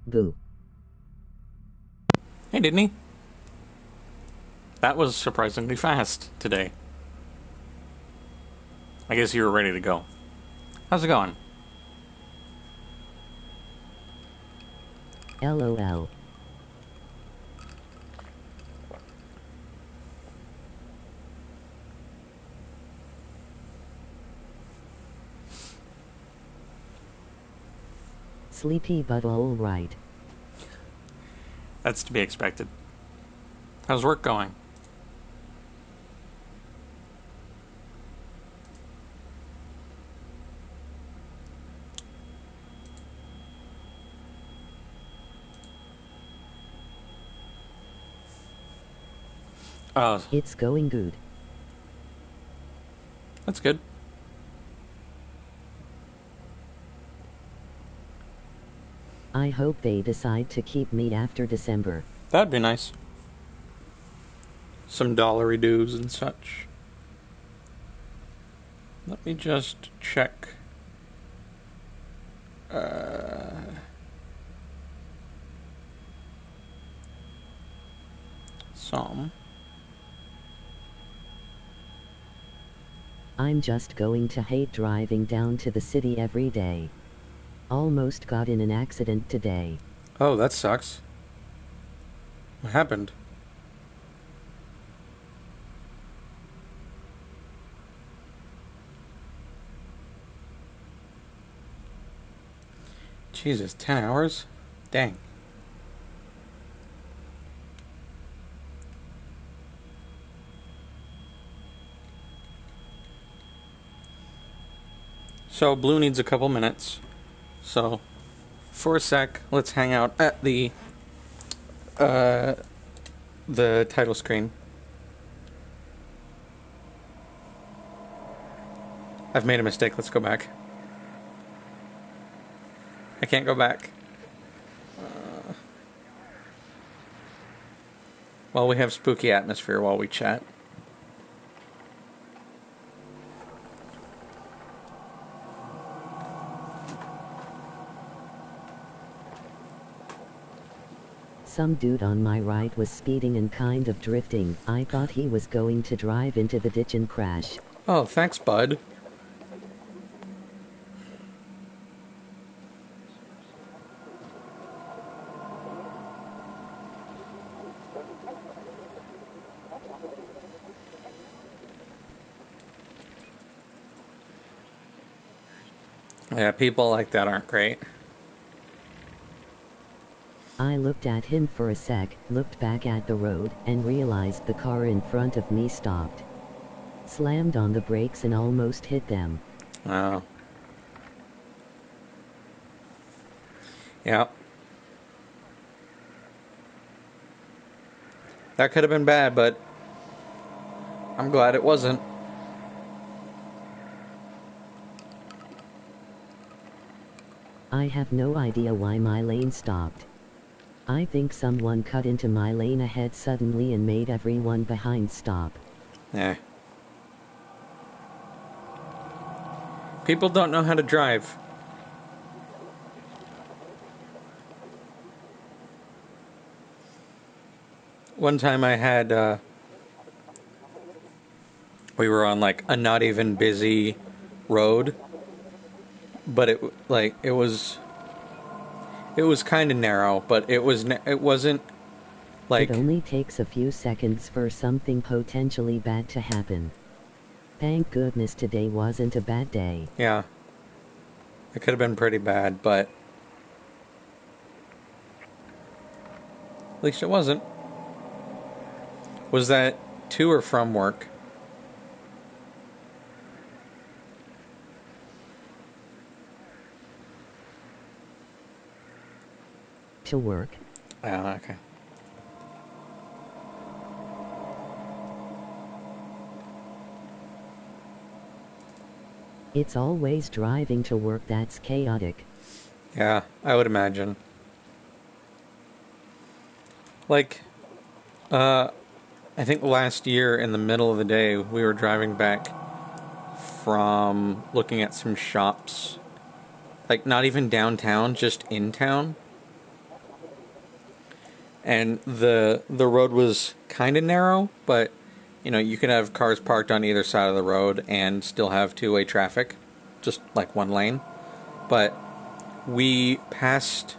Boo. Hey, didn't he? That was surprisingly fast today. I guess you were ready to go. How's it going? LOL. Sleepy but alright. That's to be expected. How's work going? Oh, It's going good. that's good. I hope they decide to keep me after December. That'd be nice. Some dollary dues and such. Let me just check. Some. I'm just going to hate driving down to the city every day. Almost got in an accident today. Oh, that sucks. What happened? Jesus, 10 hours? Dang. So, Blue needs a couple minutes. So, for a sec, let's hang out at the title screen. I've made a mistake. Let's go back. I can't go back. Well, we have spooky atmosphere while we chat. Some dude on my right was speeding and kind of drifting. I thought he was going to drive into the ditch and crash. Oh, thanks, bud. Yeah, people like that aren't great. I looked at him for a sec, looked back at the road, and realized the car in front of me stopped. Slammed on the brakes and almost hit them. Oh. Yeah. That could have been bad, but I'm glad it wasn't. I have no idea why my lane stopped. I think someone cut into my lane ahead suddenly and made everyone behind stop. Yeah. People don't know how to drive. One time I had, we were on like a not even busy road, but it was kind of narrow, but it wasn't like. It only takes a few seconds for something potentially bad to happen. Thank goodness today wasn't a bad day. Yeah. It could have been pretty bad, but at least it wasn't. Was that to or from work? To work. Oh, okay. It's always driving to work that's chaotic. Yeah, I would imagine. Like, I think last year in the middle of the day, we were driving back from looking at some shops. Like, not even downtown, just in town. and the road was kind of narrow, but you could have cars parked on either side of the road and still have two-way traffic, just like one lane. But we passed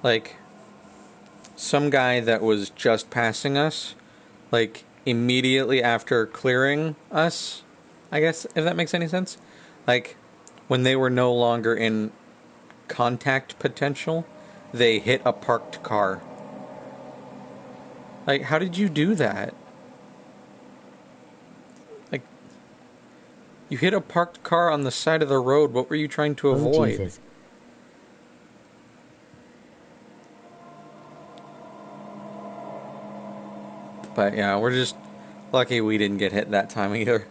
like some guy that was just passing us, like immediately after clearing us, I guess, if that makes any sense. Like when they were no longer in contact potential, they hit a parked car. Like, how did you do that? Like, you hit a parked car on the side of the road. What were you trying to avoid? Jesus. But yeah, we're just lucky we didn't get hit that time either.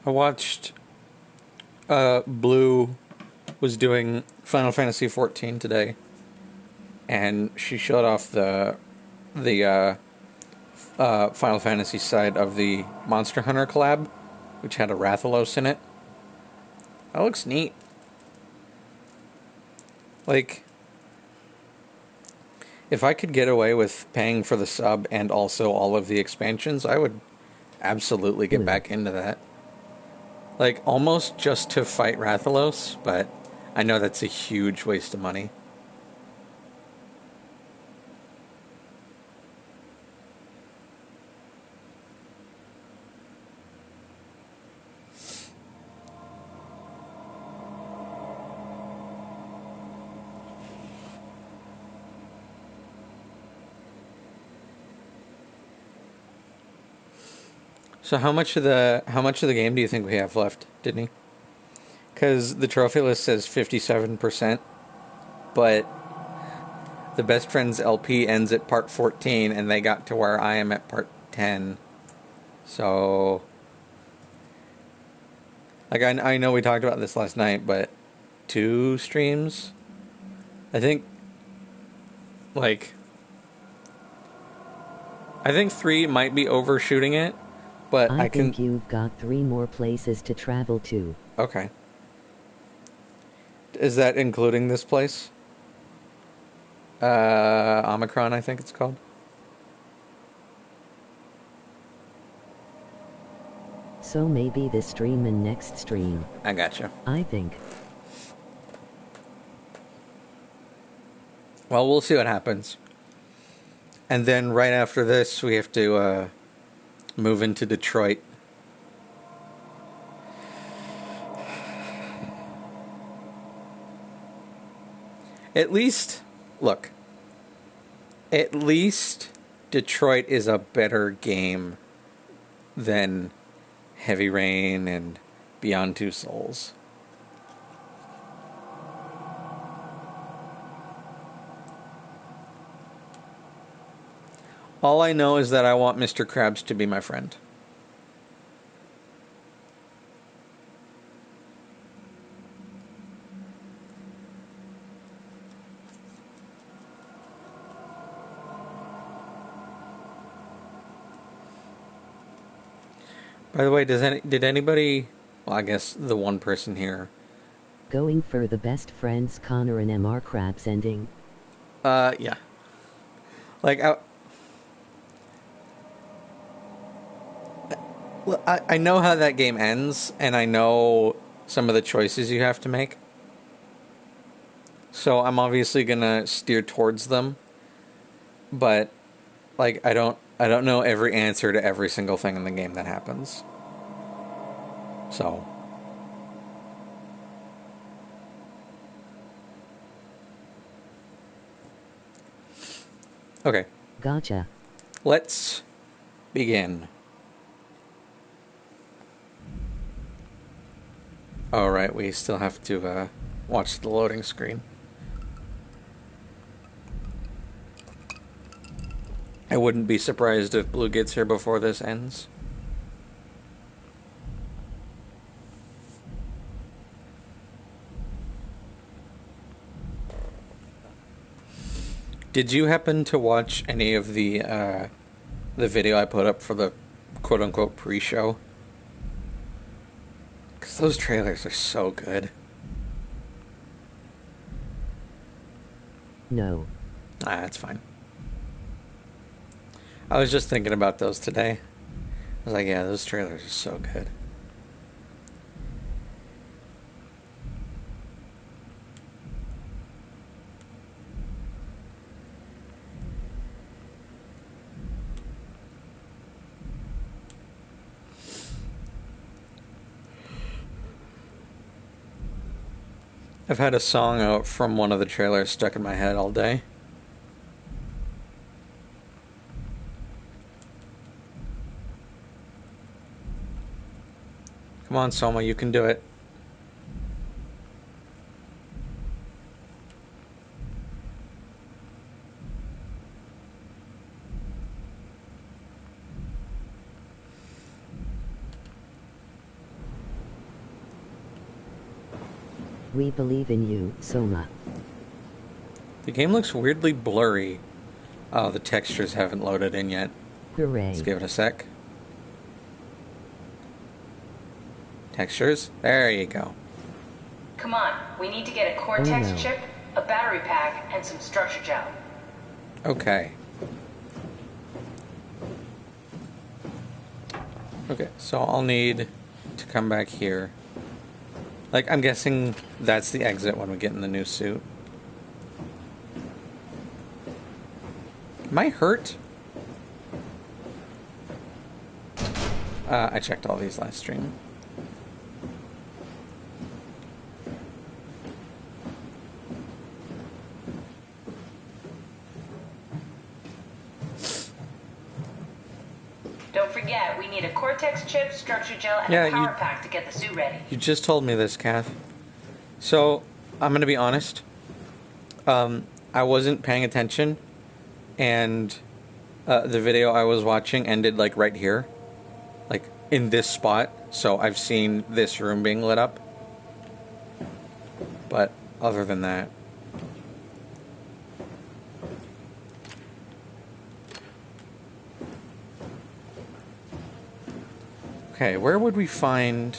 I watched Blue was doing Final Fantasy 14 today, and she showed off the Final Fantasy side of the Monster Hunter collab, which had a Rathalos in it. That looks neat. Like, if I could get away with paying for the sub and also all of the expansions, I would absolutely get back into that. Like, almost just to fight Rathalos, but I know that's a huge waste of money. So how much of the game do you think we have left, Didney? Because the trophy list says 57%, but the Best Friends LP ends at part 14, and they got to where I am at part 10. So, like, I know we talked about this last night, but 2 streams? I think 3 might be overshooting it. But I think you've got 3 more places to travel to. Okay. Is that including this place? Omicron, I think it's called. So maybe this stream and next stream. I gotcha. I think. Well, we'll see what happens. And then right after this, we have to move into Detroit. At least Detroit is a better game than Heavy Rain and Beyond Two Souls. All I know is that I want Mr. Krabs to be my friend. By the way, did anybody... Well, I guess the one person here... Going for the Best Friends Connor and MR Krabs ending. Yeah. Like, I know how that game ends, and I know some of the choices you have to make. So I'm obviously gonna steer towards them. But, like, I don't know every answer to every single thing in the game that happens. So... Okay. Gotcha. Let's begin. Alright, we still have to watch the loading screen. I wouldn't be surprised if Blue gets here before this ends. Did you happen to watch any of the video I put up for the quote-unquote pre-show? Because those trailers are so good. No. Ah, that's fine. I was just thinking about those today. I was like, yeah, those trailers are so good. I've had a song out from one of the trailers stuck in my head all day. Come on, Soma, you can do it. We believe in you, Soma. The game looks weirdly blurry. Oh, the textures haven't loaded in yet. Hooray. Let's give it a sec. Textures? There you go. Come on, we need to get a Cortex no. chip, a battery pack, and some structure gel. Okay. Okay, so I'll need to come back here. Like, I'm guessing that's the exit when we get in the new suit. Am I hurt? I checked all these last stream. Don't forget, we need a Cortex chip, structure gel, and Yeah, a power pack to get the suit ready. You just told me this, Kath. So, I'm going to be honest. I wasn't paying attention, and the video I was watching ended, like, right here. Like, in this spot. So, I've seen this room being lit up. But, other than that... Okay, where would we find...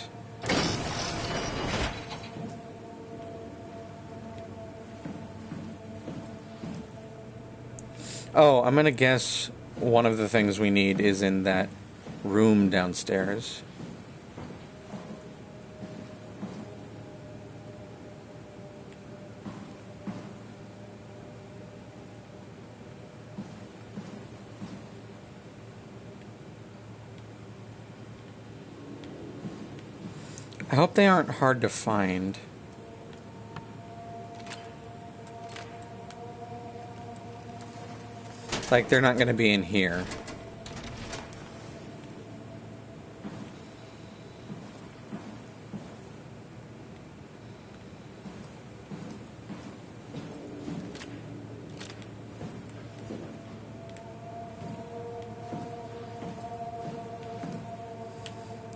Oh, I'm gonna guess one of the things we need is in that room downstairs. I hope they aren't hard to find. Like, they're not going to be in here.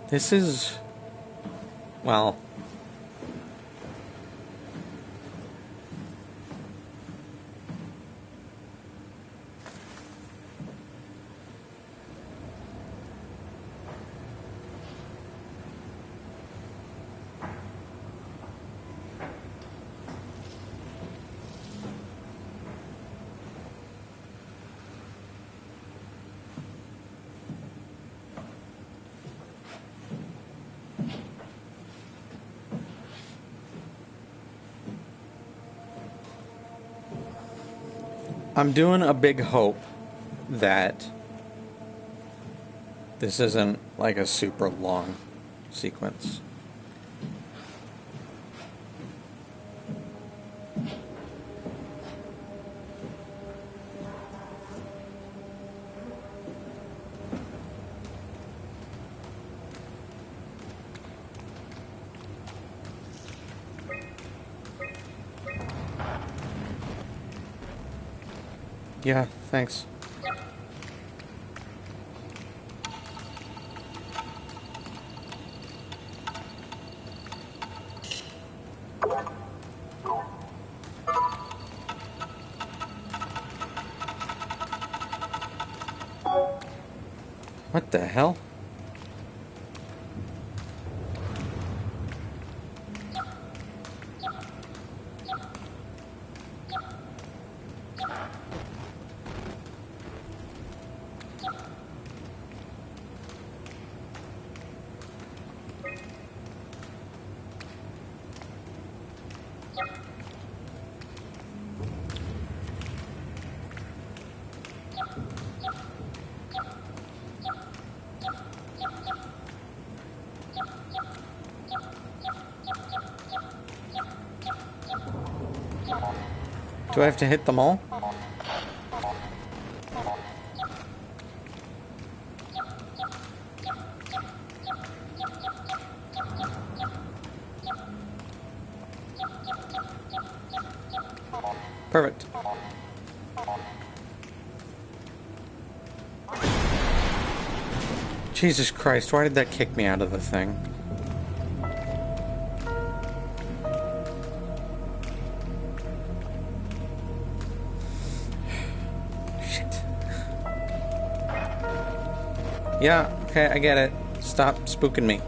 This is... well... I'm doing a big hope that this isn't like a super long sequence. Yeah, thanks. What the hell? Do I have to hit them all? Perfect. Jesus Christ, why did that kick me out of the thing? Yeah, okay, I get it. Stop spooking me.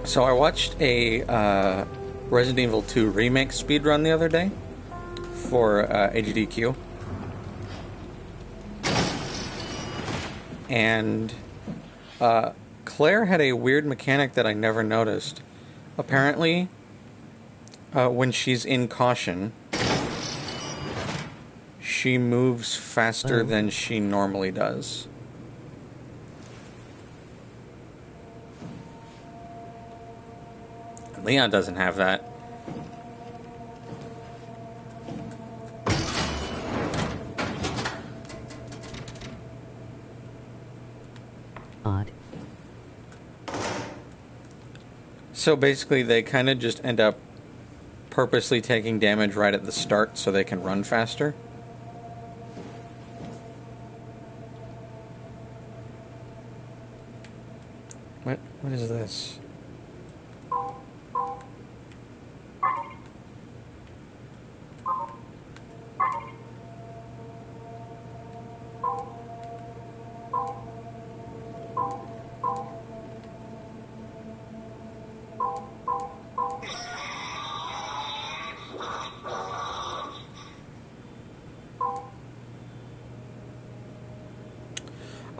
So I watched a Resident Evil 2 remake speedrun the other day for AGDQ. And Claire had a weird mechanic that I never noticed. Apparently, when she's in caution, she moves faster than she normally does. Leon doesn't have that. Odd. So basically they kind of just end up purposely taking damage right at the start so they can run faster. What is this?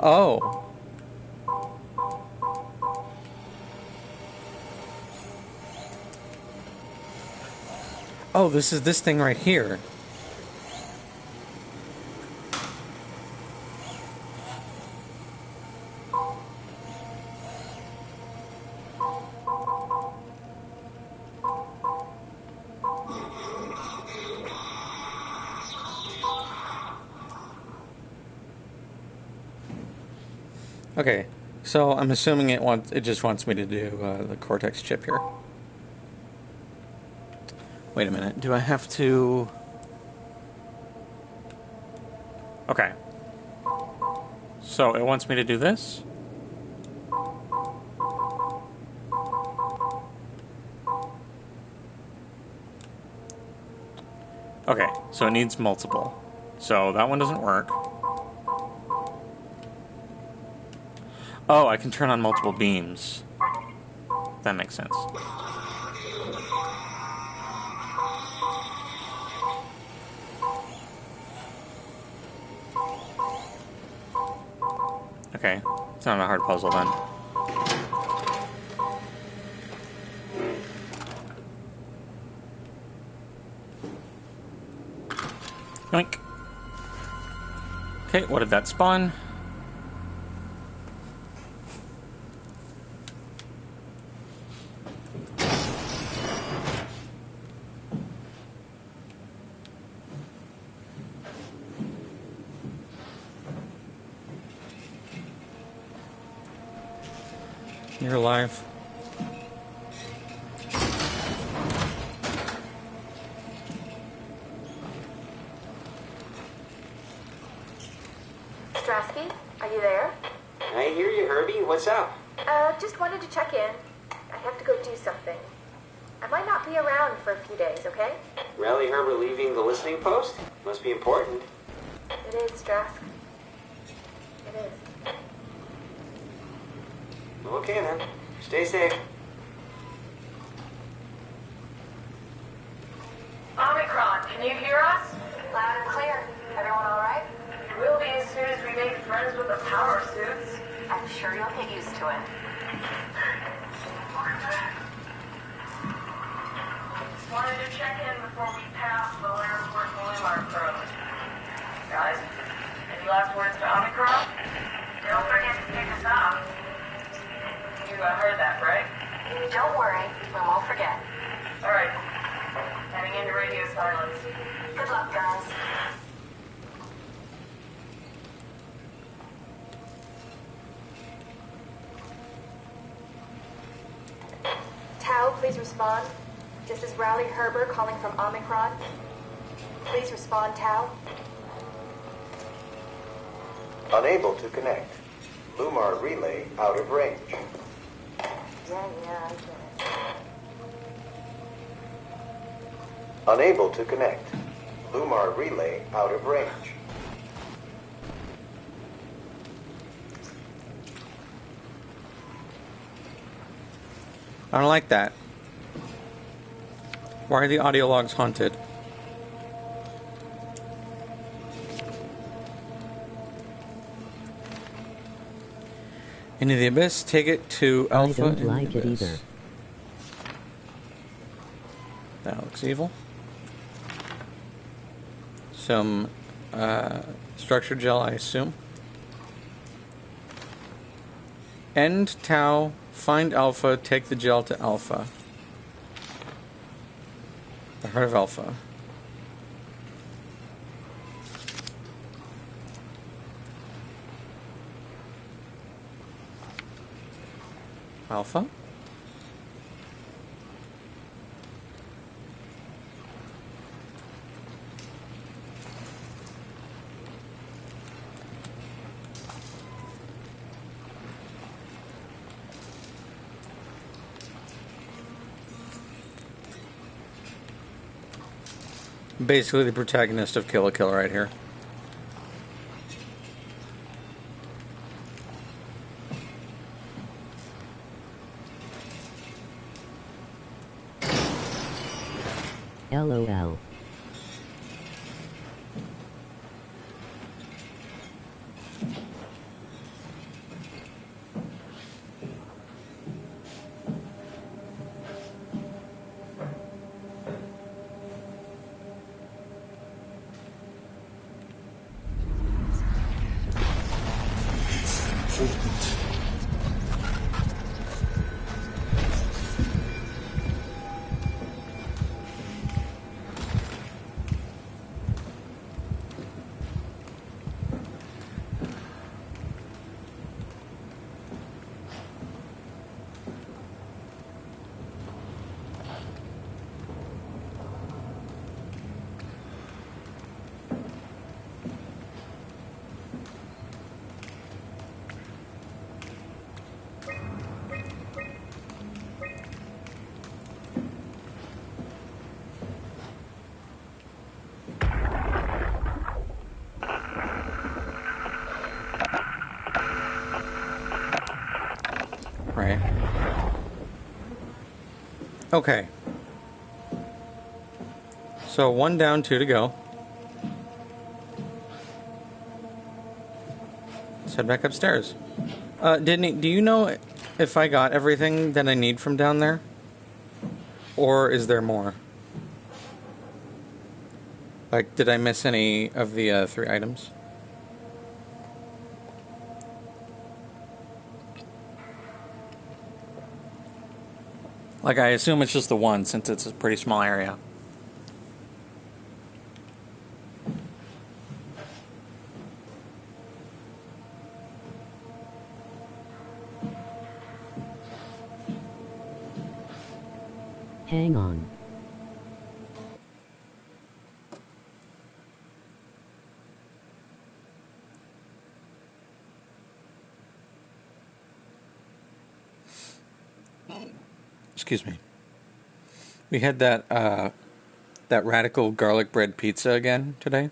Oh. Oh, this is this thing right here. Okay, so I'm assuming it just wants me to do the Cortex chip here. Wait a minute, do I have to... Okay. So it wants me to do this? Okay, so it needs multiple. So that one doesn't work. Oh, I can turn on multiple beams. That makes sense. Okay, it's not a hard puzzle then. Yoink. Okay, what did that spawn? You're alive. Strasky, are you there? I hear you, Herbie. What's up? Just wanted to check in. I have to go do something. I might not be around for a few days, okay? Rally Herbert leaving the listening post? Must be important. It is, Strask. It is. Okay then. Stay safe. Omicron, can you hear us? Loud and clear. Everyone all right? We'll be as soon as we make friends with the power suits. I'm sure you'll get used to it. Just wanted to check in before we pass the airport Boulevard Road. Guys, any last words to Omicron? Don't forget to pick us up. You heard that, right? Don't worry, we won't forget. All right. Heading into radio silence. Good luck, guys. Tau, please respond. This is Rowley Herbert calling from Omicron. Please respond, Tau. Unable to connect. Lumar relay out of range. Yeah, I get it. Unable to connect. Lumar relay out of range. I don't like that. Why are the audio logs haunted? Into the Abyss, take it to Alpha. I don't in the like it Abyss. either. That looks evil. Some structure gel, I assume. End Tau, find Alpha, take the gel to Alpha. The heart of Alpha. Alpha? Basically the protagonist of Kill la Kill right here. LOL. Right. Okay. So 1 down, 2 to go. Let's head back upstairs. Do you know if I got everything that I need from down there? Or is there more? Like, did I miss any of the 3 items? Like, I assume it's just the one, since it's a pretty small area. Hang on. Excuse me. We had that radical garlic bread pizza again today.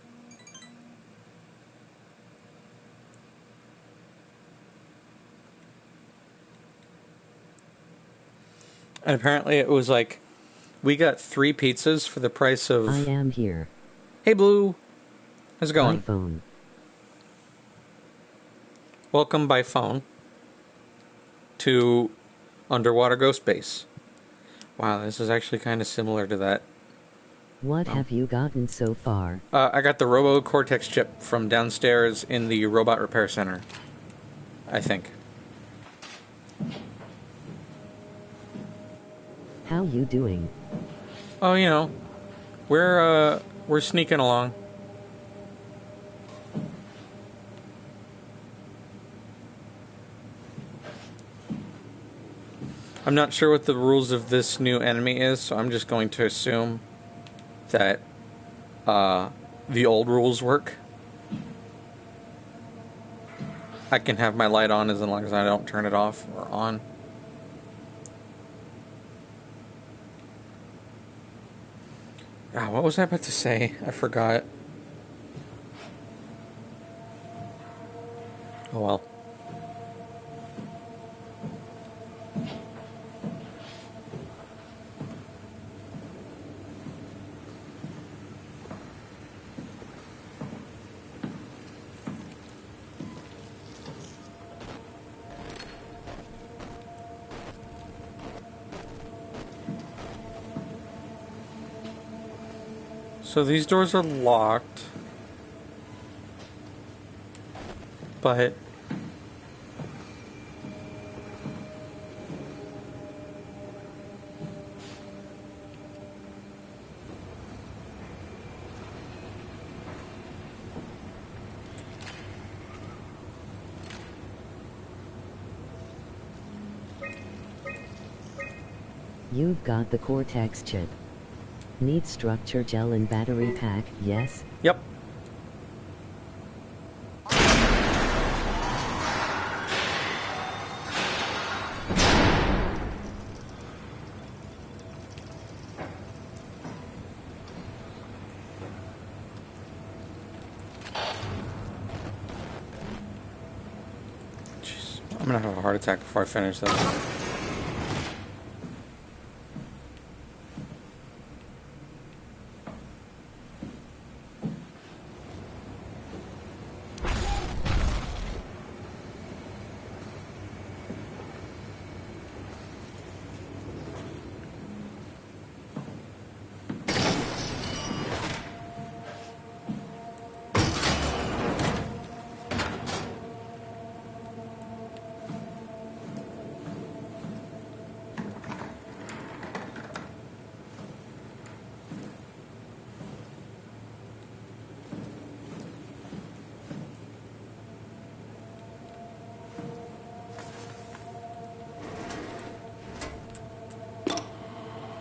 And apparently it was like, we got 3 pizzas for the price of... I am here. Hey, Blue. How's it going? iPhone. Welcome by phone to Underwater Ghost Base. Wow, this is actually kind of similar to that. What have you gotten so far? I got the Robo Cortex chip from downstairs in the Robot Repair Center. I think. How you doing? Oh, you know, we're sneaking along. I'm not sure what the rules of this new enemy is, so I'm just going to assume that the old rules work. I can have my light on as long as I don't turn it off or on. Ah, what was I about to say? I forgot. Oh well. So these doors are locked, but You've got the Cortex chip. Need structure gel and battery pack, yes? yep. Jeez, I'm gonna have a heart attack before I finish this.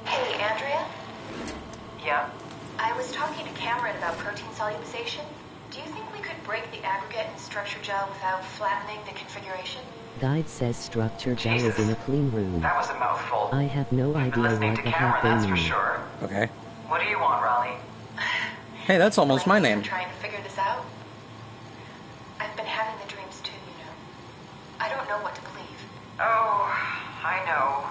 Hey, Andrea? Yeah? I was talking to Cameron about protein solubilization. Do you think we could break the aggregate and structure gel without flattening the configuration? Guide says structure gel is in a clean room. That was a mouthful. I have no You've been idea listening what to the Cameron, heck that's they for mean. sure. Okay. What do you want, Raleigh? Hey, that's almost my name. I'm trying to figure this out. I've been having the dreams too, you know. I don't know what to believe. Oh, I know.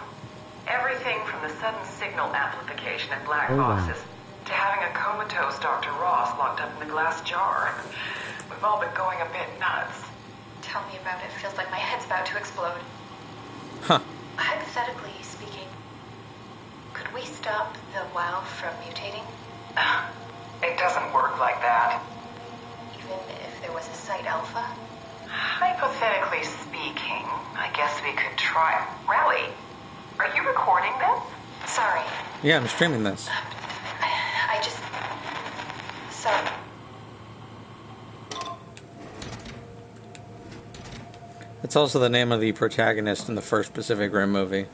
Everything from the sudden signal amplification in black Oh, wow. boxes to having a comatose Dr. Ross locked up in the glass jar. We've all been going a bit nuts. Tell me about it. Feels like my head's about to explode. Huh. Hypothetically speaking, could we stop the WoW from mutating? It doesn't work like that. Even if there was a site alpha? Hypothetically speaking, I guess we could try. Raleigh, are you recording this? Sorry. Yeah, I'm streaming this. I just... Sorry. It's also the name of the protagonist in the first Pacific Rim movie.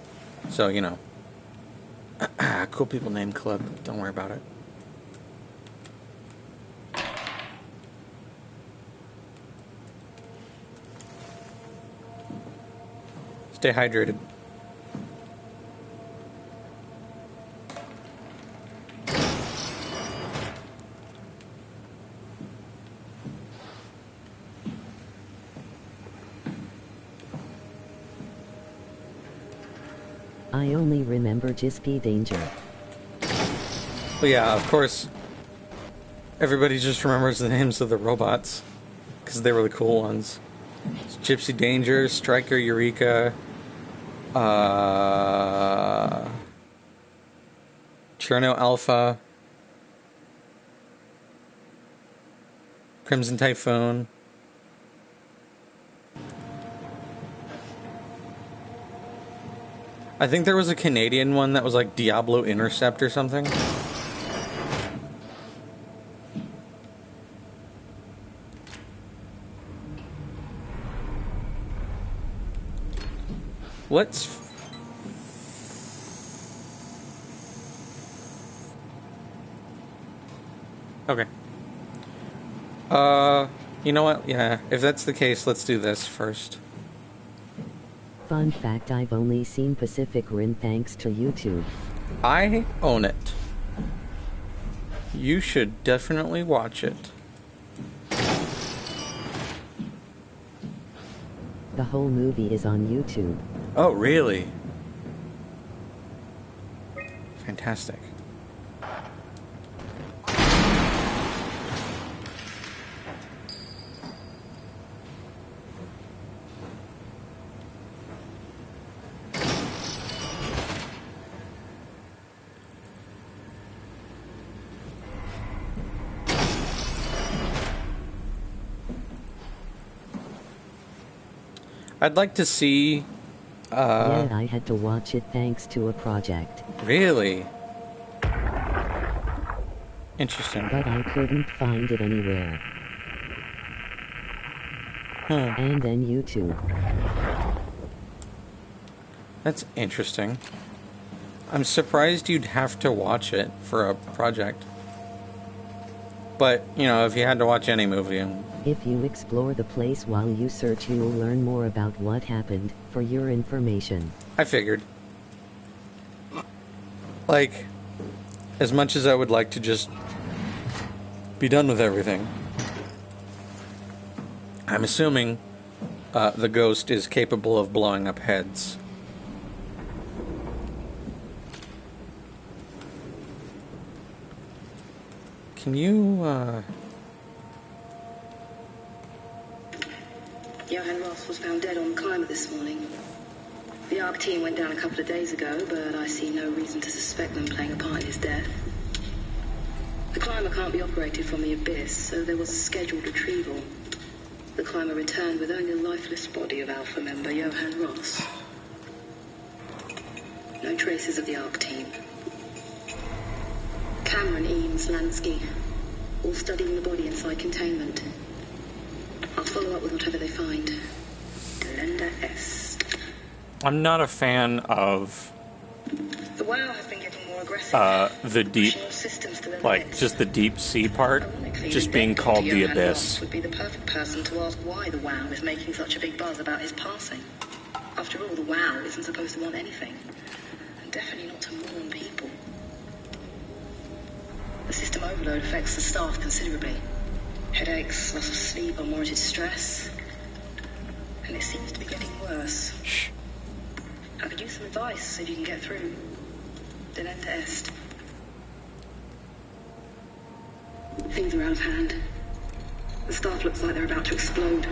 So, you know. Cool people named Club. Don't worry about it. Stay hydrated. I only remember Jispy Danger. But yeah, of course, everybody just remembers the names of the robots because they were the cool ones. It's Gypsy Danger, Striker Eureka, Cherno Alpha, Crimson Typhoon. I think there was a Canadian one that was like Diablo Intercept or something. Let's... Okay. You know what? Yeah, if that's the case, let's do this first. Fun fact, I've only seen Pacific Rim thanks to YouTube. I own it. You should definitely watch it. The whole movie is on YouTube. Oh, really? Fantastic. I'd like to see... yeah, I had to watch it thanks to a project. Really? Interesting. But I couldn't find it anywhere. And then YouTube. That's interesting. I'm surprised you'd have to watch it for a project. But, you know, if you had to watch any movie... If you explore the place while you search, you will learn more about what happened, for your information. I figured. Like, as much as I would like to just be done with everything, I'm assuming the ghost is capable of blowing up heads. Can you, Johann Ross was found dead on the climber this morning. The ARC team went down a couple of days ago, but I see no reason to suspect them playing a part in his death. The climber can't be operated from the abyss, so there was a scheduled retrieval. The climber returned with only the lifeless body of Alpha member Johann Ross. No traces of the ARC team. Cameron, Eames, Lansky, all studying the body inside containment. I'll follow up with whatever they find. Delenda S. I'm not a fan of The WoW has been getting more aggressive. the deep, Pushing systems to their like, limits. just the deep sea part, Ironically, just the being dead called Dr. the Johann Abyss. Ross would be the perfect person to ask why the WoW is making such a big buzz about his passing. After all, the WoW isn't supposed to want anything. And definitely not to mourn people. The system overload affects the staff considerably. Headaches, loss of sleep, unwarranted stress. And it seems to be getting worse. Shh. I could use some advice if you can get through. Delenda Est. Things are out of hand. The staff looks like they're about to explode.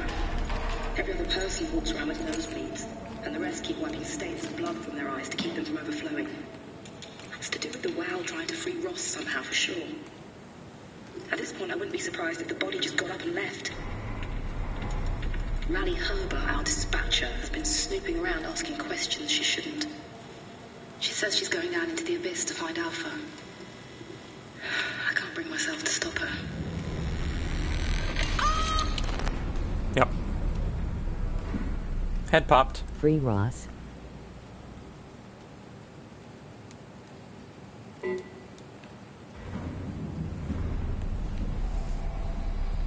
Every other person walks around with nosebleeds, and the rest keep wiping stains of blood from their eyes to keep them from overflowing. It's to do with the WoW trying to free Ross somehow, for sure. At this point, I wouldn't be surprised if the body just got up and left. Rally Herber, our dispatcher, has been snooping around asking questions she shouldn't. She says she's going down into the abyss to find Alpha. I can't bring myself to stop her. Yep. Head popped. Free Ross.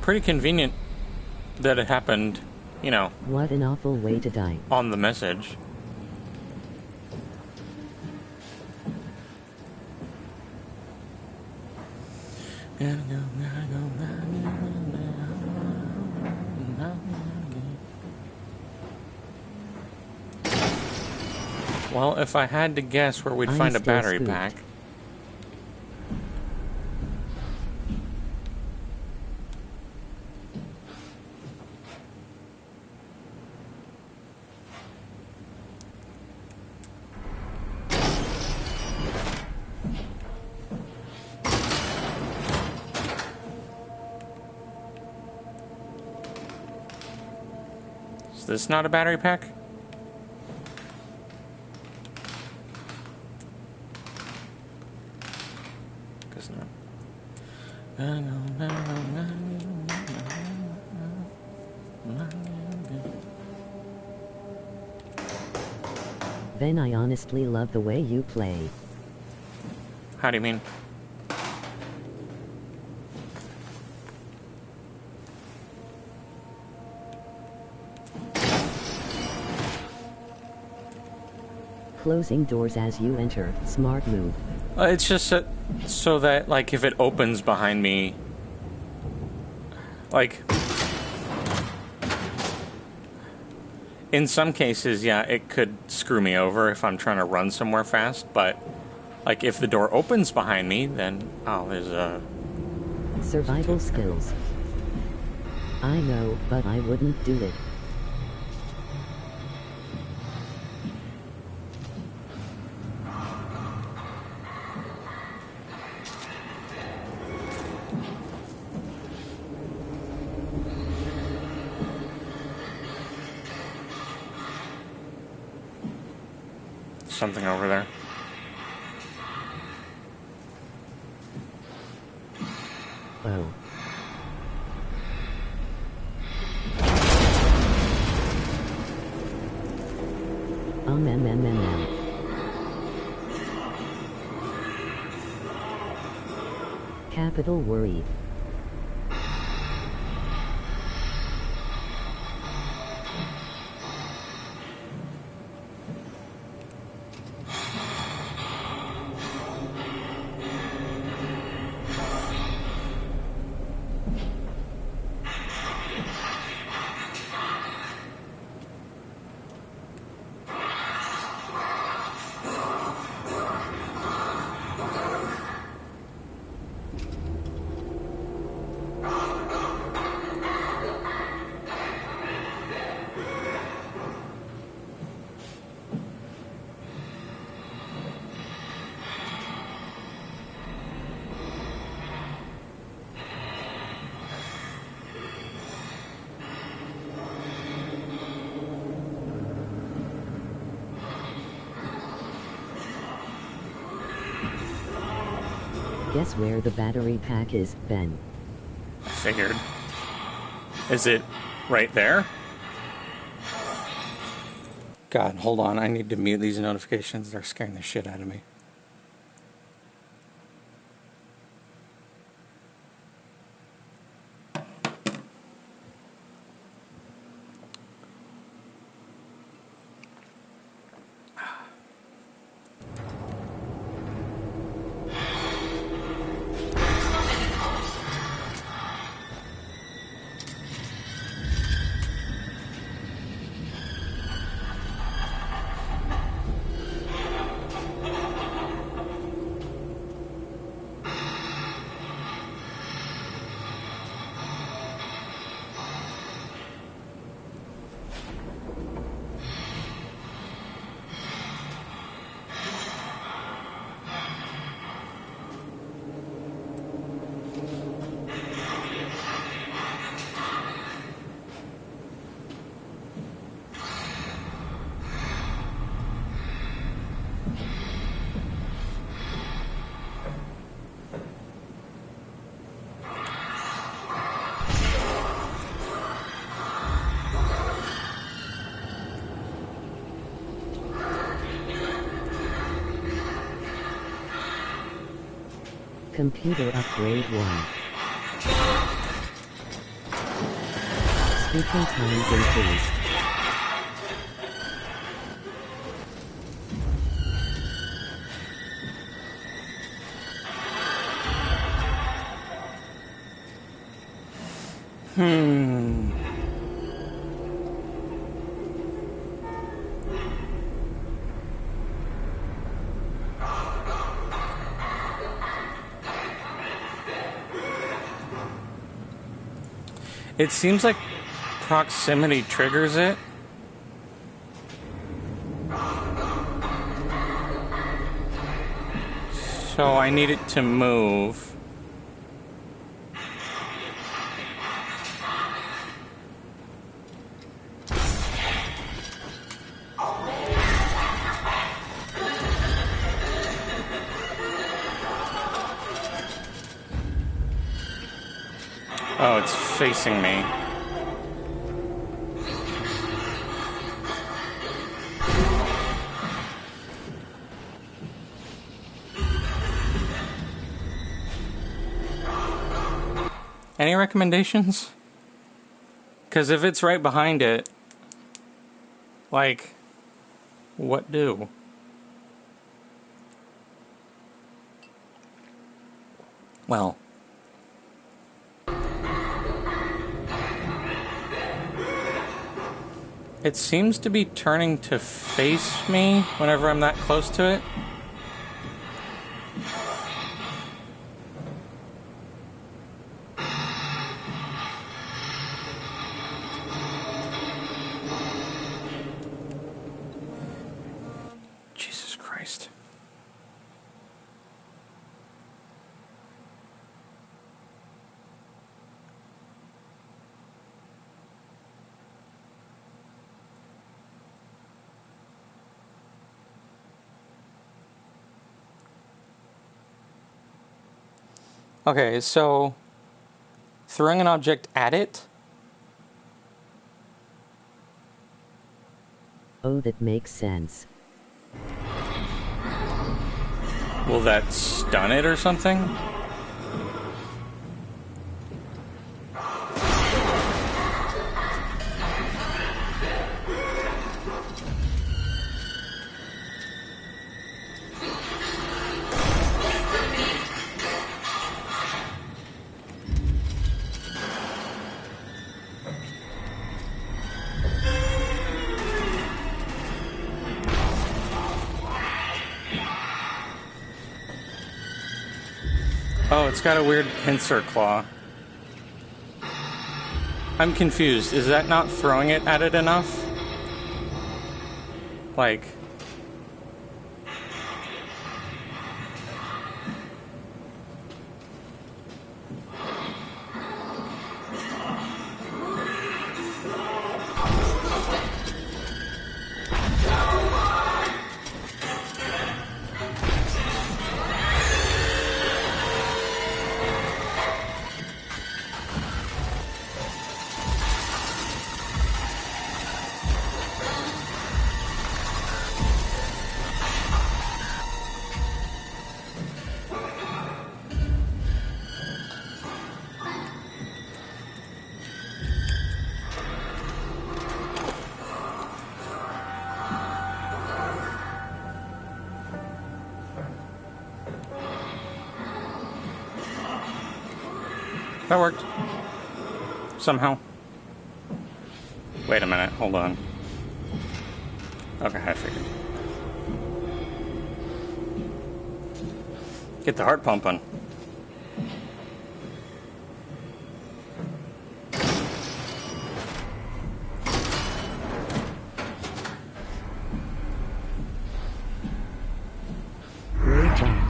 Pretty convenient that it happened, you know, What an awful way to die. on the message. Well, if I had to guess where we'd I'm find a still battery spooked. pack. Is this not a battery pack? Guess not. Ben, I honestly love the way you play. How do you mean? Closing doors as you enter. Smart move. It's just so that, like, if it opens behind me, like, in some cases, yeah, it could screw me over if I'm trying to run somewhere fast, but, like, if the door opens behind me, then, oh, there's a... Survival skills. I know, but I wouldn't do it. something over there. Oh. Capital worry. Guess where the battery pack is, Ben? I figured. Is it right there? God, hold on. I need to mute these notifications. They're scaring the shit out of me. Computer upgrade 1. Speaking times increased. It seems like proximity triggers it. So I need it to move. Oh, it's facing me. Any recommendations? Because if it's right behind it, like, what do? Well. It seems to be turning to face me whenever I'm that close to it. Jesus Christ. Okay, so throwing an object at it? Oh, that makes sense. Will that stun it or something? Oh, it's got a weird pincer claw. I'm confused. Is that not throwing it at it enough? Like... That worked. Somehow. Wait a minute, hold on. Okay, I figured. Get the heart pumping. Great job.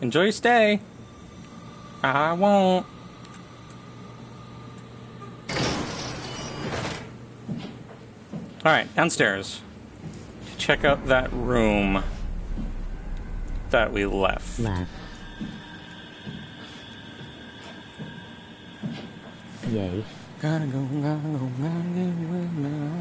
Enjoy your stay. I won't. Alright, downstairs. To check out that room that we left. Yay. Gotta go, gotta go, gotta get away now.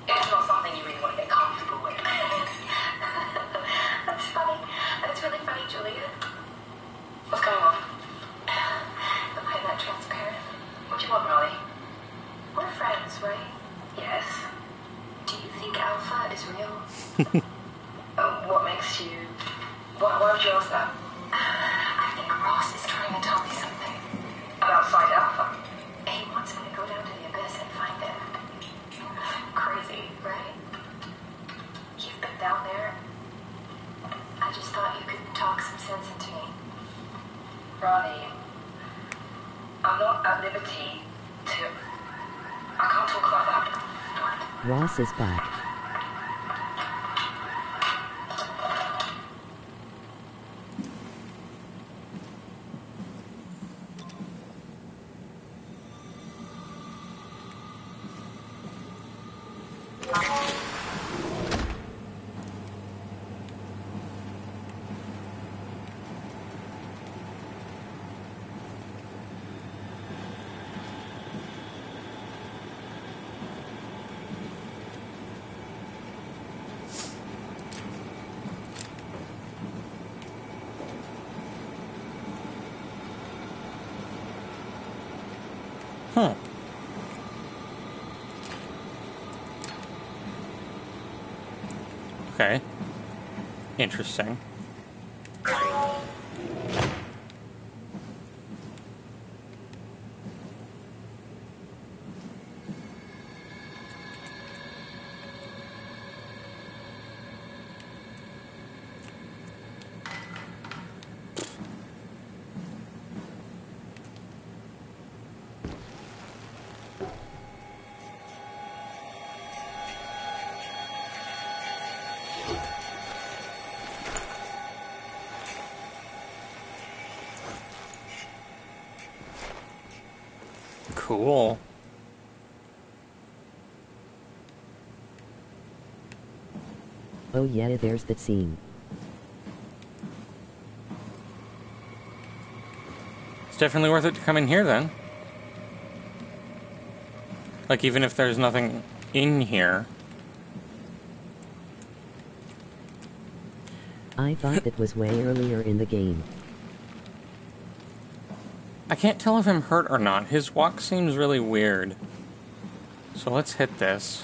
It's not something you really want to get comfortable with. That's funny. That's really funny, Julia. What's going on? Am I that transparent? What do you want, Molly? We're friends, right? Yes. Do you think Alpha is real? What makes you... Why would you ask that? I think Ross is trying to tell me something. About Site Alpha? He wants me to go down to the abyss and find it. Crazy, right? You've been down there. I just thought you could talk some sense into me. Ronnie, I'm not at liberty to... I can't talk about that. Ross is back. Huh. Okay. Interesting. Cool. Oh yeah, there's that scene. It's definitely worth it to come in here then. Like, even if there's nothing in here. I thought that was way earlier in the game. I can't tell if I'm hurt or not. His walk seems really weird. So let's hit this.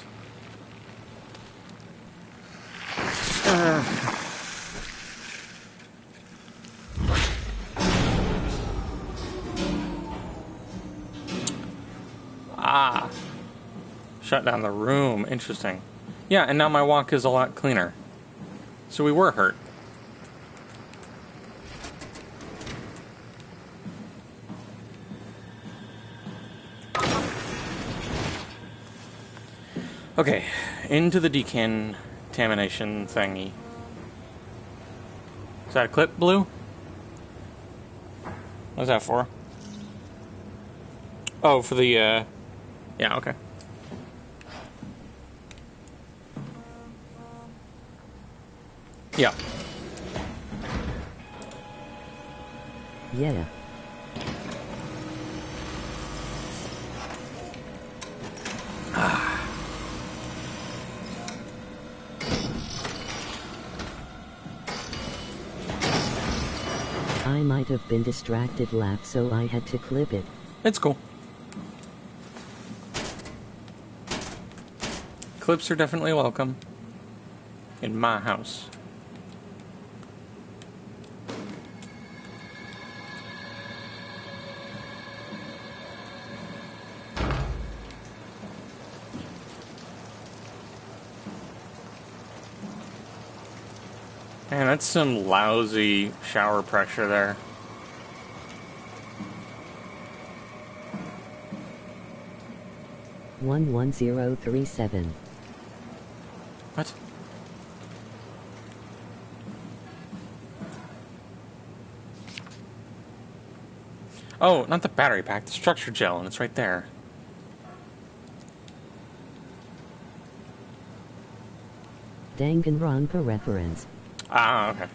Ah. Shut down the room. Interesting. Yeah, and now my walk is a lot cleaner. So we were hurt. Okay, into the decontamination thingy. Is that a clip, Blue? What's that for? Oh, for the, yeah, okay. Yeah. Yeah. I might have been distracted laugh, so I had to clip it. It's cool. Clips are definitely welcome. In my house. Man, that's some lousy shower pressure there. One 11037. What? Oh, not the battery pack, the structure gel, and it's right there. Danganronpa reference. Ah, okay.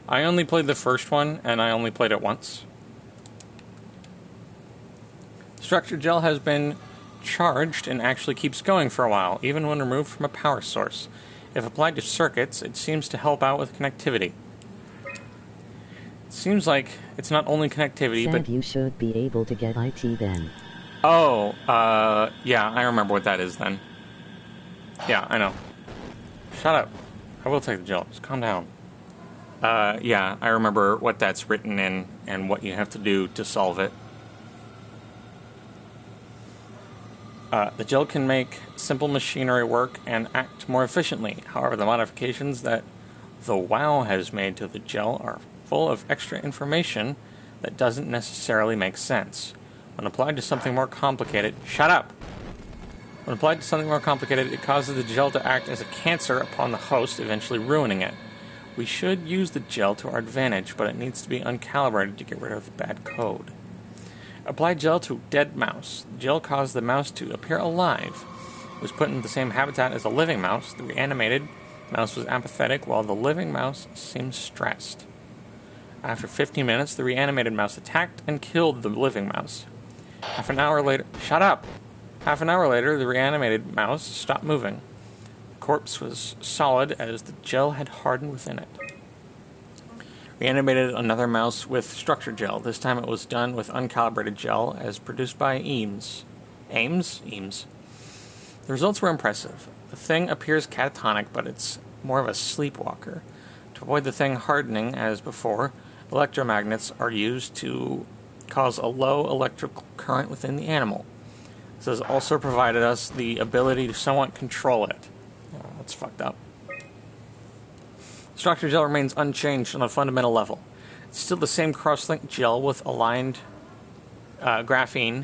I only played the first one, and I only played it once. Structure gel has been charged and actually keeps going for a while, even when removed from a power source. If applied to circuits, it seems to help out with connectivity. It seems like it's not only connectivity, Sad but... you should be able to get IT then. Oh, yeah, I remember what that is then. Yeah, I know. Shut up. I will take the gel. Just calm down. Yeah, I remember what that's written in and what you have to do to solve it. The gel can make simple machinery work and act more efficiently. However, the modifications that the WoW has made to the gel are full of extra information that doesn't necessarily make sense. When applied to something more complicated... Shut up! When applied to something more complicated, it causes the gel to act as a cancer upon the host, eventually ruining it. We should use the gel to our advantage, but it needs to be uncalibrated to get rid of the bad code. Apply gel to dead mouse. The gel caused the mouse to appear alive. It was put in the same habitat as a living mouse. The reanimated mouse was apathetic, while the living mouse seemed stressed. After 15 minutes, the reanimated mouse attacked and killed the living mouse. Half an hour later... Shut up! Half an hour later, the reanimated mouse stopped moving. The corpse was solid as the gel had hardened within it. Reanimated another mouse with structure gel. This time it was done with uncalibrated gel as produced by Eames. Eames? The results were impressive. The thing appears catatonic, but it's more of a sleepwalker. To avoid the thing hardening, as before, electromagnets are used to cause a low electrical current within the animal. This has also provided us the ability to somewhat control it. Oh, that's fucked up. Structure gel remains unchanged on a fundamental level. It's still the same cross-linked gel with aligned graphene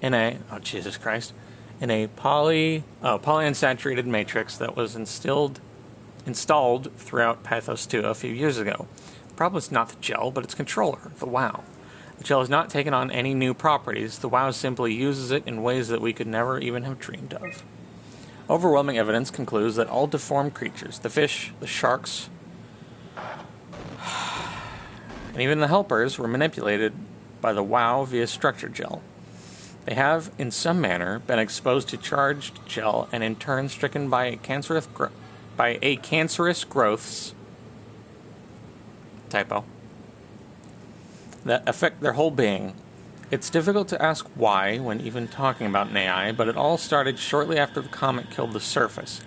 in a... Oh, Jesus Christ. In a polyunsaturated matrix that was installed throughout Pathos 2 a few years ago. The problem is not the gel, but its controller, the WoW. The gel has not taken on any new properties. The WoW simply uses it in ways that we could never even have dreamed of. Overwhelming evidence concludes that all deformed creatures, the fish, the sharks, and even the helpers, were manipulated by the WoW via structure gel. They have, in some manner, been exposed to charged gel and in turn stricken by cancerous growths typo that affect their whole being. It's difficult to ask why when even talking about an AI, but it all started shortly after the comet killed the surface.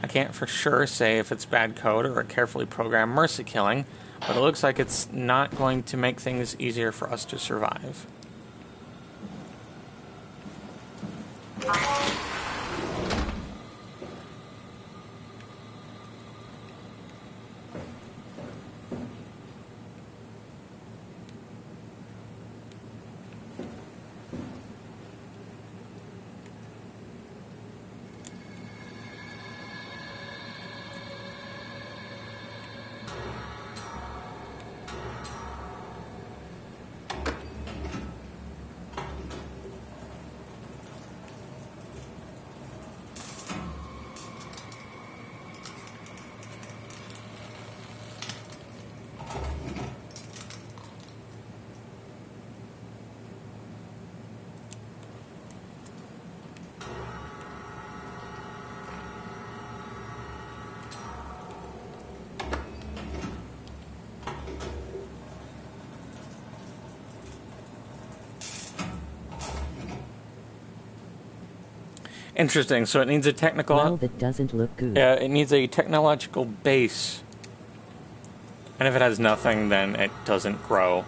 I can't for sure say if it's bad code or a carefully programmed mercy killing, but it looks like it's not going to make things easier for us to survive. Interesting, so it needs a technical... Well, that doesn't look good. Yeah, it needs a technological base. And if it has nothing, then it doesn't grow.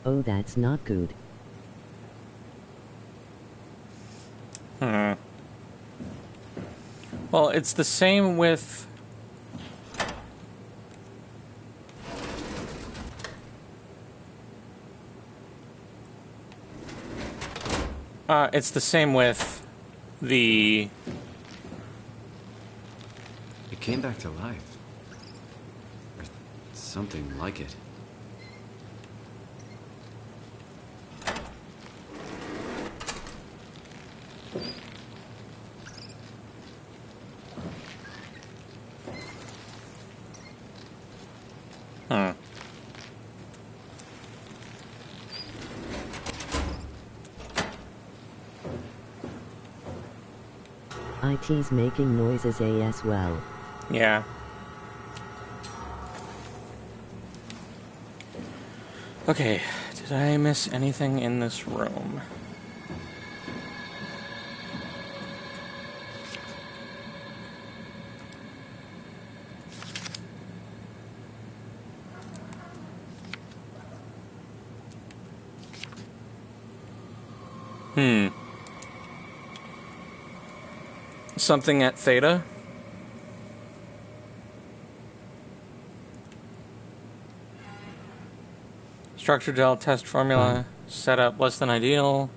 Oh, that's not good. Well, it's the same with... it's the same with the... It came back to life. Or something like it. IT's making noises as well. Yeah. Okay, did I miss anything in this room? Something at Theta? Structure gel test formula setup less than ideal.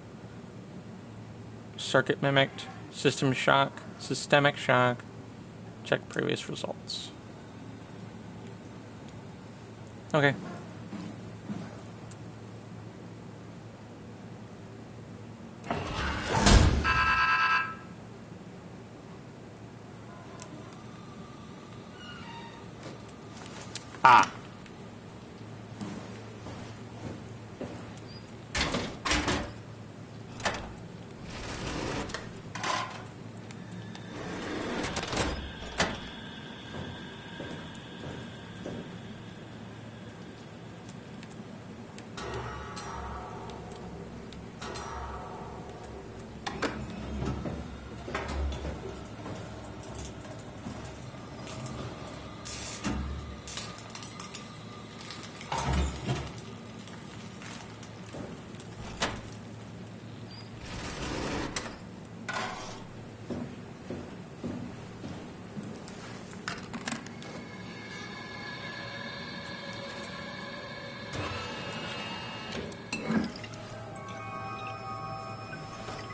Circuit mimicked. Systemic shock. Check previous results. Okay. Ah.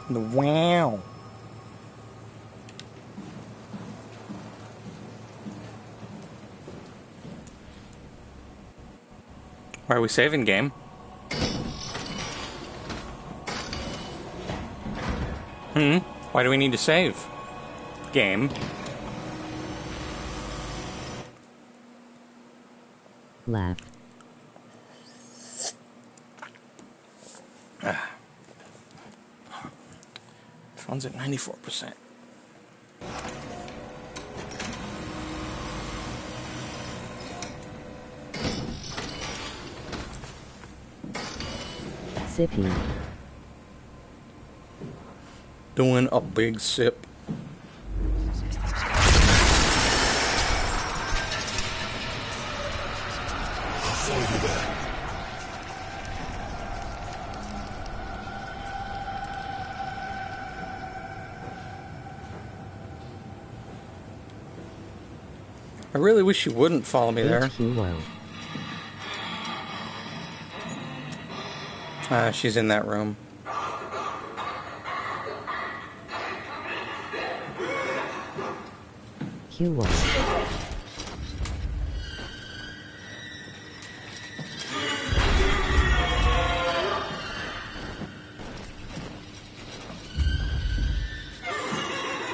Wow. Why are we saving game? Why do we need to save? Game. Laugh. Phone's at 94%. Sippy. Doing a big sip. I really wish you wouldn't follow me there. She's in that room. Q1.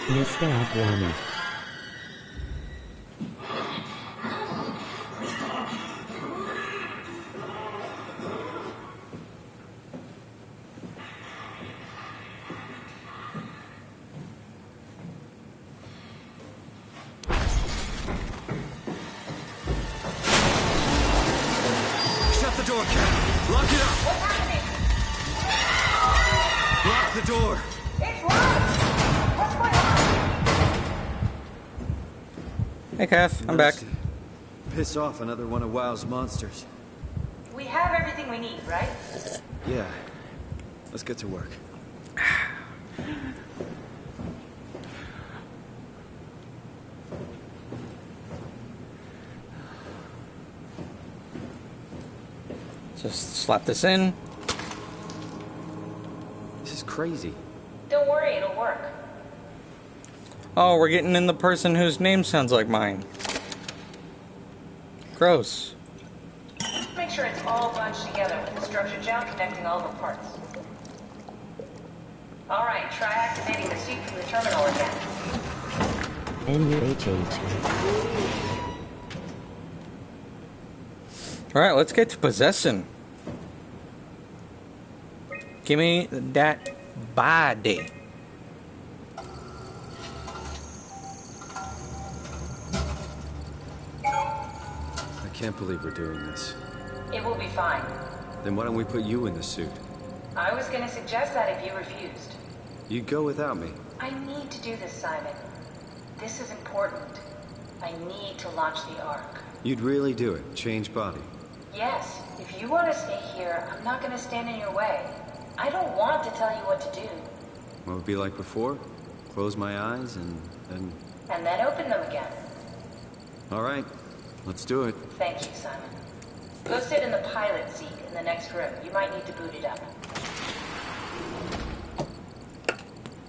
Mr. Aguana. Shut the door, Cat. Lock it up. What's happening? Lock the door. It's locked! What's going on? Hey, Kath. I'm back. Piss off another one of WoW's monsters. We have everything everything we need, right? Yeah. Let's get to work. Just slap this in. This is crazy. Don't worry, it'll work. Oh, we're getting in the person whose name sounds like mine. Gross. Make sure it's all bunched together with the structure gel connecting all the parts. Alright, try activating the suit from the terminal again. NUHH. Alright, let's get to possessing. Give me that body. I can't believe we're doing this. It will be fine. Then why don't we put you in the suit? I was gonna suggest that if you refused. You'd go without me. I need to do this, Simon. This is important. I need to launch the Ark. You'd really do it. Change body. Yes, if you want to stay here, I'm not gonna stand in your way. I don't want to tell you what to do. What would it be like before? Close my eyes and then... And then open them again. All right. Let's do it. Thank you, Simon. Go sit in the pilot seat in the next room. You might need to boot it up.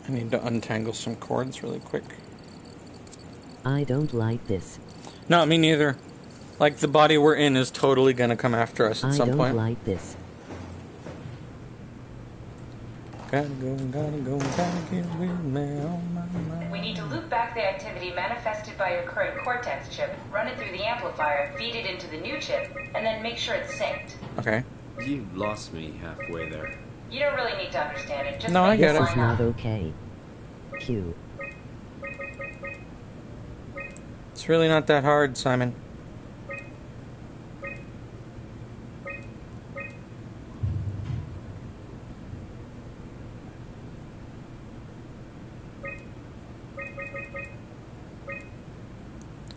I need to untangle some cords really quick. I don't like this. No, me neither. Like, the body we're in is totally gonna come after us at I some don't point. like this. Gotta go, gotta get with me on my mind. We need to loop back the activity manifested by your current Cortex chip, run it through the amplifier, feed it into the new chip, and then make sure it's synced. Okay. You lost me halfway there. You don't really need to understand it. Just No, I make get it it. This is line not up. okay. Q. It's really not that hard, Simon.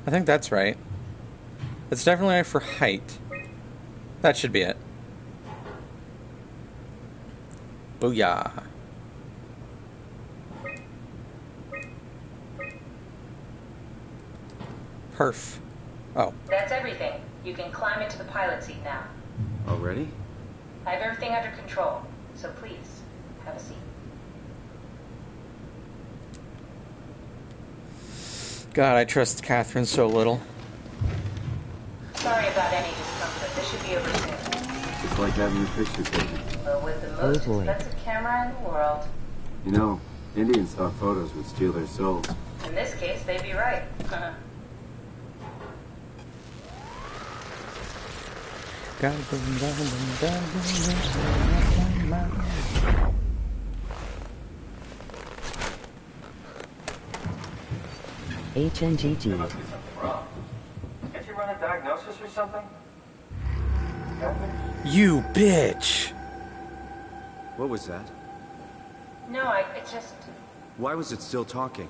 I think that's right. It's definitely right for height. That should be it. Booyah. Perf. Oh. That's everything. You can climb into the pilot seat now. Already? I have everything under control, so please, have a seat. God, I trust Catherine so little. Sorry about any discomfort. This should be over soon. It's like having a picture taken. But with the most boy. expensive camera in the world, You know, Indians thought photos would steal their souls. in this case, they'd be right. Gotta go, gotta go. HNGG. Must be something wrong. Can't you run a diagnosis or something? You bitch! What was that? No, it's just, Why was it still talking?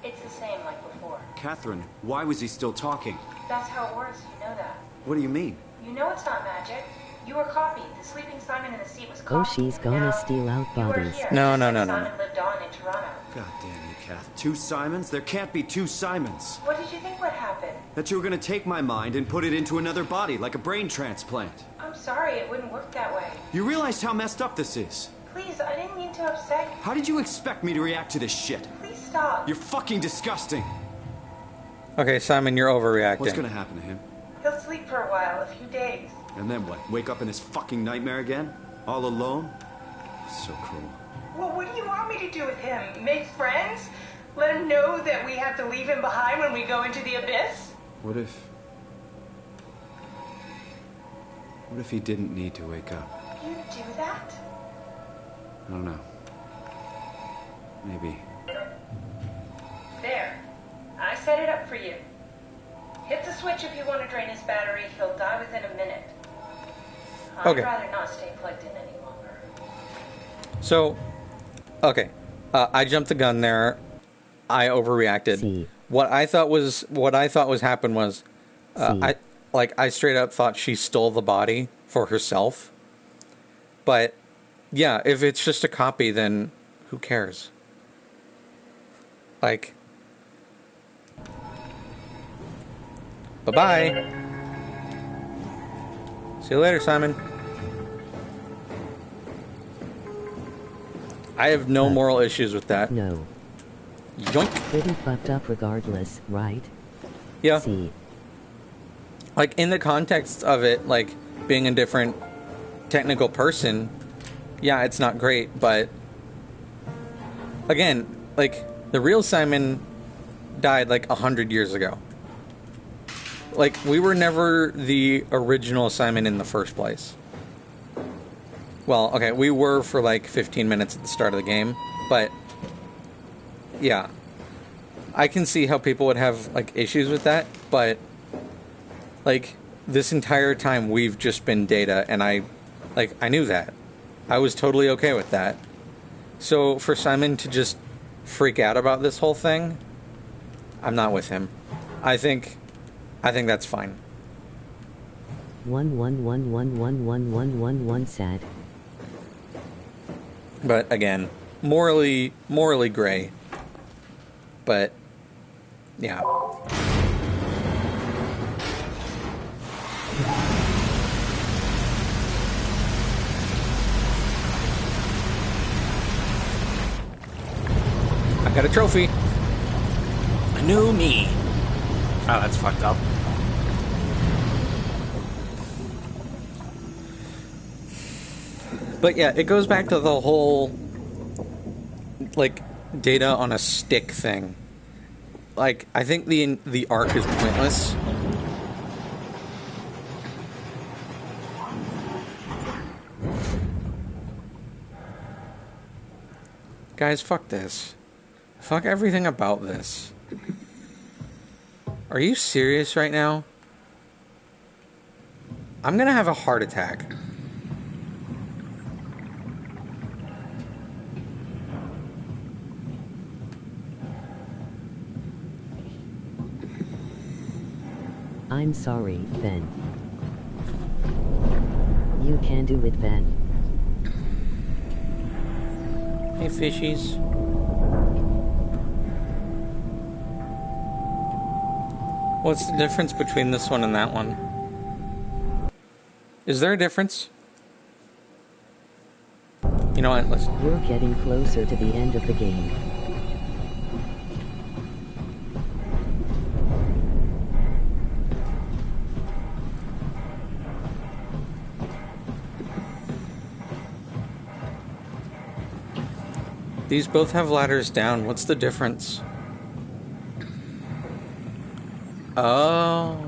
it's the same like before. Catherine, why was he still talking? That's how it works, you know that. What do you mean? You know it's not magic. You were copied. The sleeping Simon in the seat was Oh, copied. she's and gonna now steal out you are bodies. here, No, just no, like no, no, Simon lived on in Toronto. God damn you, Kath. Two Simons? There can't be two Simons. What did you think would happen? That you were gonna take my mind and put it into another body, like a brain transplant. I'm sorry, it wouldn't work that way. You realize how messed up this is? Please, I didn't mean to upset you. How did you expect me to react to this shit? Please stop. You're fucking disgusting. Okay, Simon, you're overreacting. What's gonna happen to him? He'll sleep for a while, a few days. And then what? Wake up in this fucking nightmare again? All alone? So cruel. Well, what do you want me to do with him? Make friends? Let him know that we have to leave him behind when we go into the abyss? What if he didn't need to wake up? You do that? I don't know. Maybe. There. I set it up for you. Hit the switch if you want to drain his battery. He'll die within a minute. I'd Okay. rather not stay plugged in any longer. So, okay. I jumped the gun there. I overreacted. See. What I thought was happened was, See. I straight up thought she stole the body for herself, But yeah, if it's just a copy, then who cares? Like, bye-bye. See you later, Simon. I have no moral issues with that. No. Yoink. Pretty fucked up regardless, right? Yeah. See. Like, in the context of it, like, being a different technical person, yeah, it's not great, but again, like, the real Simon died like 100 years ago. Like, we were never the original Simon in the first place. Well, okay, we were for like 15 minutes at the start of the game, but yeah. I can see how people would have like issues with that, but like, this entire time we've just been Data, and I knew that. I was totally okay with that. So for Simon to just freak out about this whole thing, I'm not with him. I think that's fine. 111111111 sad. But again, morally gray. But yeah. I got a trophy. A new me. Oh, that's fucked up. But yeah, it goes back to the whole, like, Data on a stick thing. Like, I think the arc is pointless. Guys, fuck this. Fuck everything about this. Are you serious right now? I'm gonna have a heart attack. I'm sorry, Ben. You can do it, Ben. Hey, fishies. What's the difference between this one and that one? Is there a difference? You know what, listen. We're getting closer to the end of the game. These both have ladders down. What's the difference? Oh.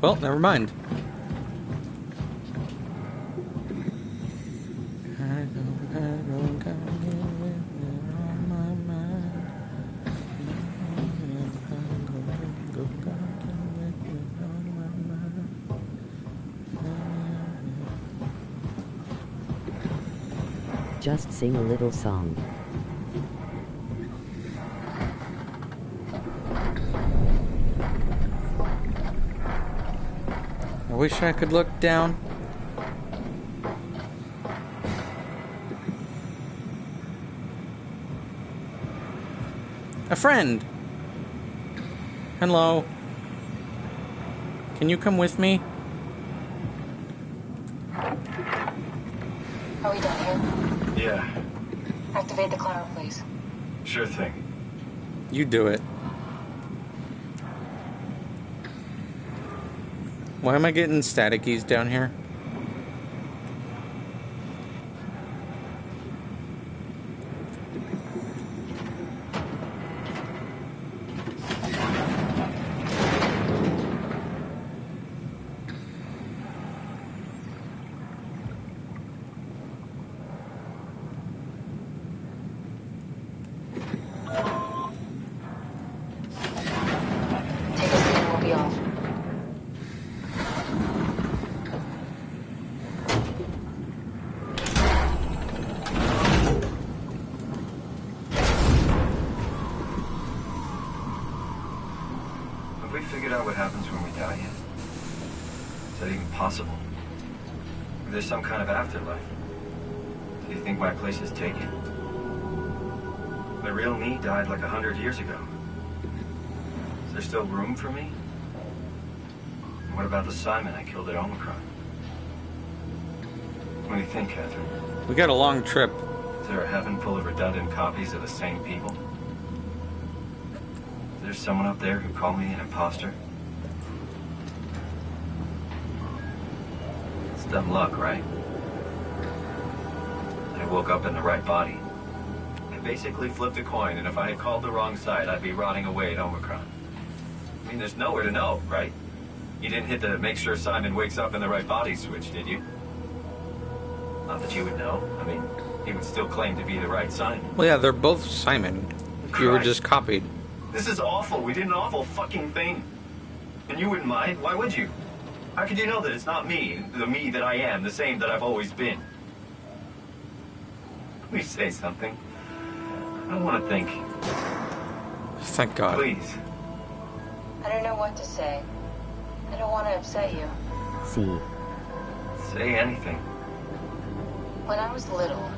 Well, never mind. Just sing a little song. I wish I could look down. A friend! Hello. Can you come with me? Are we done here? Yeah, Activate the cloud, please. sure thing. You do it. Why am I getting staticies down here? Take a seat and we'll be off. Have we figured out what happens when we die yet? Is that even possible? there's some kind of afterlife. Do you think my place is taken? The real me died like 100 years ago. Is there still room for me? And what about the Simon I killed at Omicron? What do you think, Catherine? We got a long trip. Is there a heaven full of redundant copies of the same people? Is there someone up there who called me an imposter? It's dumb luck, right? I woke up in the right body. I basically flipped a coin, and if I had called the wrong side, I'd be rotting away at Omicron. I mean, there's nowhere to know, right? You didn't hit the make sure Simon wakes up in the right body switch, did you? Not that you would know. I mean, he would still claim to be the right Simon. Well, yeah, they're both Simon. You were just copied. This is awful. We did an awful fucking thing. And you wouldn't mind? Why would you? How could you know that it's not me, the me that I am, the same that I've always been? Please say something. I don't want to think. Thank God. Please. I don't know what to say. I don't want to upset you. See. Say anything. When I was little,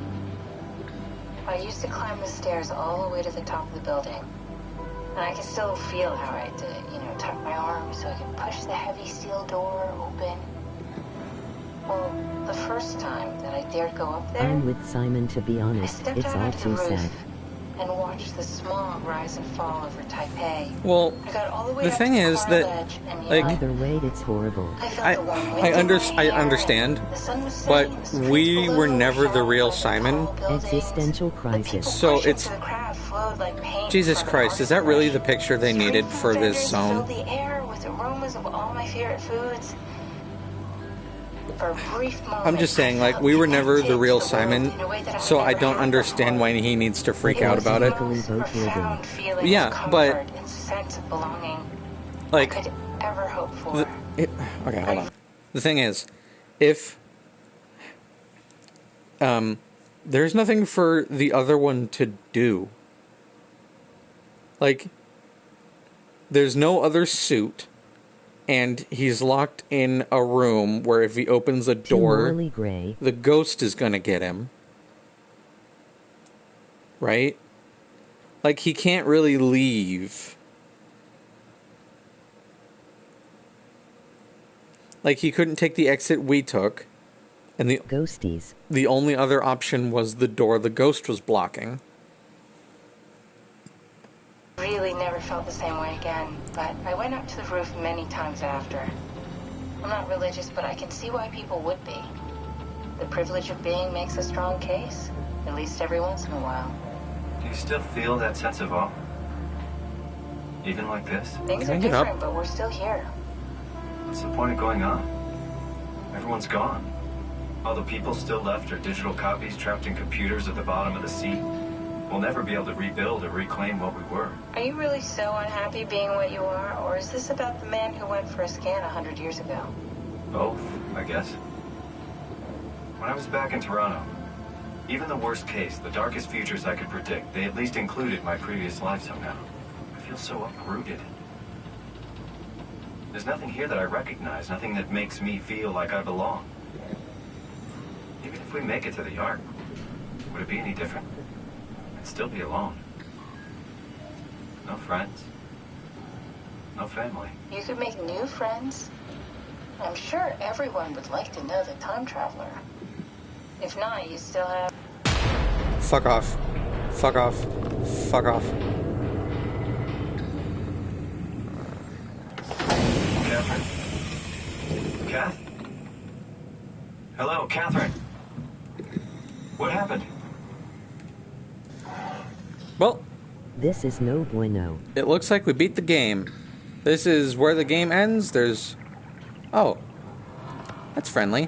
I used to climb the stairs all the way to the top of the building. And I could still feel how I had to, tuck my arms so I could push the heavy steel door open. Well, the first time that I dared go up there, I'm with Simon, to be I honest. stepped It's out all onto the too sad. roof and watched the smog rise and fall over Taipei. Well, I got all the way the up thing to the is far that, ledge, and, like, Either way, it's horrible. I felt the warm wind I in my hair, understand, the sun was but setting, the streets we below were never the shone real like Simon. tall buildings. Existential The people crisis. So pushing it's- through the crowd flowed like paint Jesus from an Christ, is that artist's really brush. the picture they needed Street for food this vendors zone? filled the air with aromas of all my favorite foods. For a brief moment, I'm just saying, I like, felt we were never connected the real to world Simon, in a way that so I never don't had understand before. why he needs to freak It out was about the it. most profound feeling Yeah, of comfort but- and sense of belonging Like, I could ever hope for. okay, hold on. The thing is, if there's nothing for the other one to do. Like, there's no other suit, and he's locked in a room where if he opens a door, morally gray. the ghost is gonna get him. Right? Like, he can't really leave. Like, he couldn't take the exit we took, and Ghosties. the only other option was the door the ghost was blocking. Really never felt the same way again, but I went up to the roof many times after. I'm not religious, but I can see why people would be. The privilege of being makes a strong case, at least every once in a while. Do you still feel that sense of awe? Even like this? Things Can are I get up? different, but we're still here. What's the point of going on? Everyone's gone. All the people still left are digital copies trapped in computers at the bottom of the sea. We'll never be able to rebuild or reclaim what we were. Are you really so unhappy being what you are, or is this about the man who went for a scan 100 years ago? Both, I guess. When I was back in Toronto, even the worst case, the darkest futures I could predict, they at least included my previous life somehow. I feel so uprooted. There's nothing here that I recognize, nothing that makes me feel like I belong. Even if we make it to the Ark, would it be any different? I'd still be alone. No friends. No family. You could make new friends. I'm sure everyone would like to know the time traveler. If not, you still have... Fuck off. Fuck off. Fuck off. Catherine? Kath? Hello, Catherine. What happened? Well, This is no bueno. it looks like we beat the game. This is where the game ends. There's... Oh. That's friendly.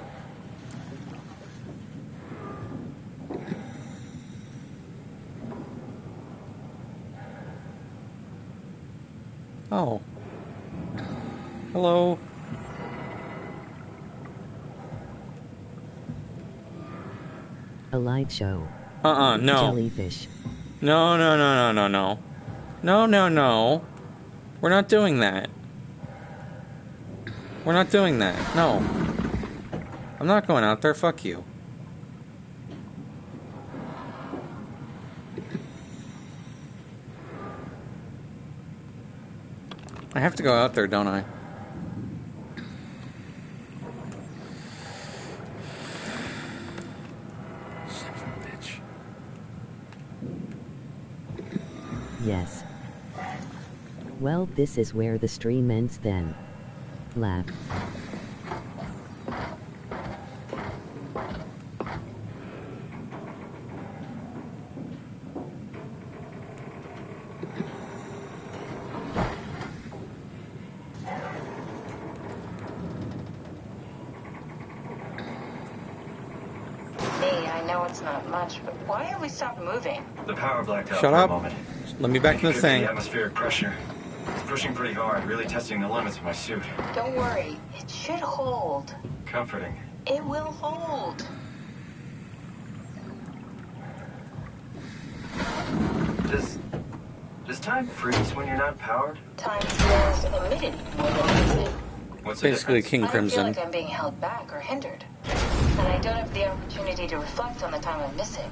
Oh. Hello. A light show. No. Jellyfish. No. No. We're not doing that. We're not doing that. No. I'm not going out there. Fuck you. I have to go out there, don't I? Son of a bitch. Yes. Well, this is where the stream ends then. Laugh. Hey, I know it's not much, but why have we stopped moving? The power blacked out Shut for up. a moment. Let me back to the Could be thing. atmospheric pressure. It's pushing pretty hard, really testing the limits of my suit. Don't worry, it should hold. Comforting. It will hold. Does time freeze when you're not powered? Time feels emitted more than emitted. What's the Basically, difference? King I feel Crimson. like I'm being held back or hindered. And I don't have the opportunity to reflect on the time I'm missing.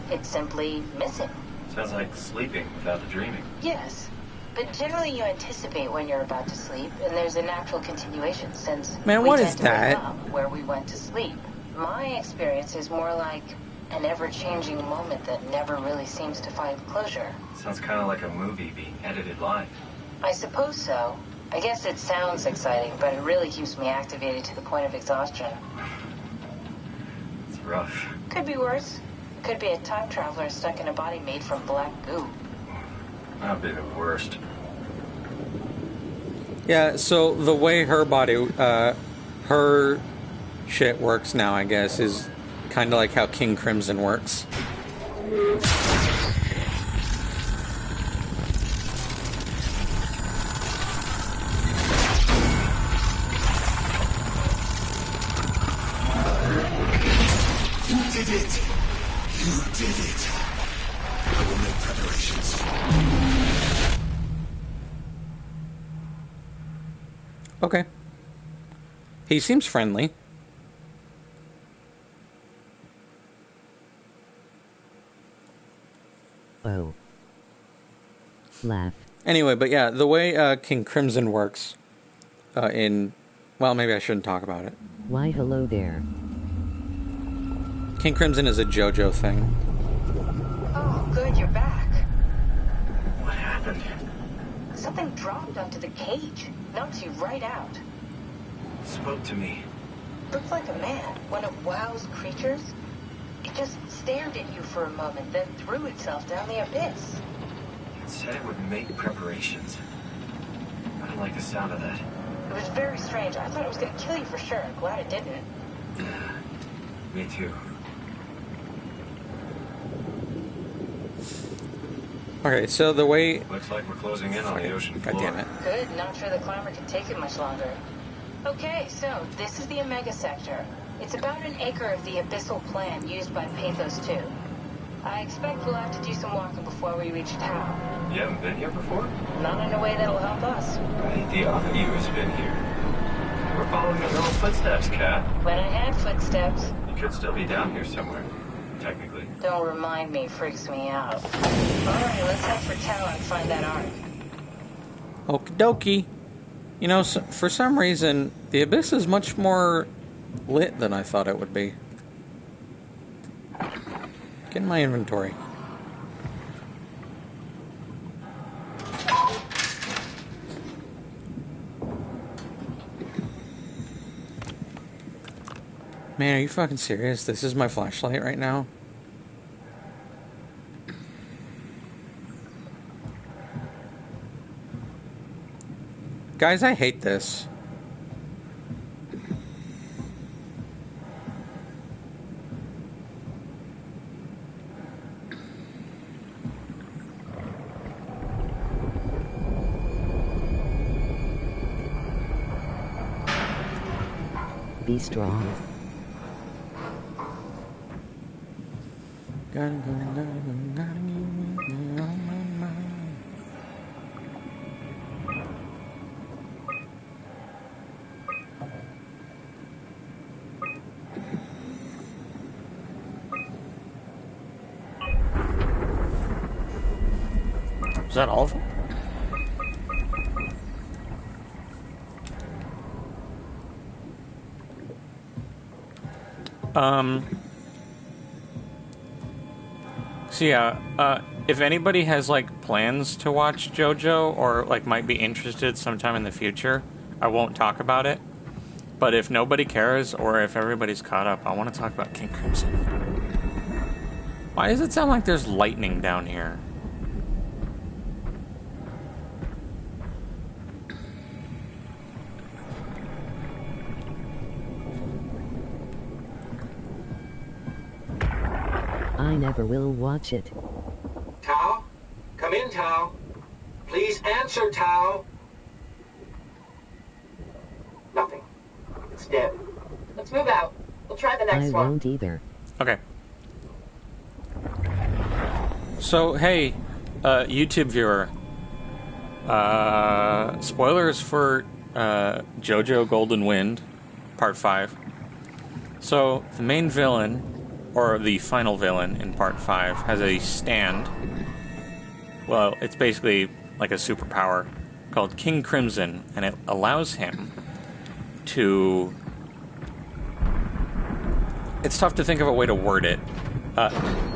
It's simply missing. Sounds like sleeping without the dreaming. Yes. But generally you anticipate when you're about to sleep, and there's a natural continuation since Man, we what tend is to wake that? up where we went to sleep. My experience is more like an ever-changing moment that never really seems to find closure. Sounds kind of like a movie being edited live. I suppose so. I guess it sounds exciting, but it really keeps me activated to the point of exhaustion. It's rough. Could be worse. Could be a time traveler stuck in a body made from black goo. That'd be the worst. Yeah, so the way her body, her shit works now, I guess, is kind of like how King Crimson works. You did it! You did it! I will make preparations. Okay. He seems friendly. Oh. Laugh. Anyway, but yeah, the way King Crimson works well, maybe I shouldn't talk about it. Why hello there. King Crimson is a JoJo thing. Oh, good, you're back. What happened? Something dropped onto the cage. Knocks you right out. Spoke to me. Looked like a man, one of WoW's creatures. It just stared at you for a moment, then threw itself down the abyss. It said it would make preparations. I don't like the sound of that. It was very strange. I thought it was going to kill you for sure. I'm glad it didn't. Me too. Okay, so the way... Looks like we're closing in on the ocean God floor. damn it. Good, not sure the climber can take it much longer. Okay, so this is the Omega Sector. It's about an acre of the abyssal plan used by Pathos 2. I expect we'll have to do some walking before we reach town. You haven't been here before? Not in a way that'll help us. Right, the other you has been here. We're following your little footsteps, Kat. When I had footsteps. You could still be down here somewhere, technically. Don't remind me, freaks me out. Alright, let's head for town and find that ark. Okie dokie. You know, for some reason, the Abyss is much more lit than I thought it would be. Get in my inventory. Man, are you fucking serious? This is my flashlight right now? Guys, I hate this. Be strong. Is that all of them? So yeah, if anybody has like plans to watch JoJo or like might be interested sometime in the future, I won't talk about it. But if nobody cares or if everybody's caught up, I want to talk about King Crimson. Why does it sound like there's lightning down here? I never will watch it. Tao? Come in, Tao. Please answer, Tao. Nothing. It's dead. Let's move out. We'll try the next I one. won't either. Okay. So, hey, YouTube viewer. Spoilers for JoJo Golden Wind, Part 5. So, the main villain, or the final villain in Part 5, has a stand. Well, it's basically like a superpower called King Crimson, and it allows him to... It's tough to think of a way to word it.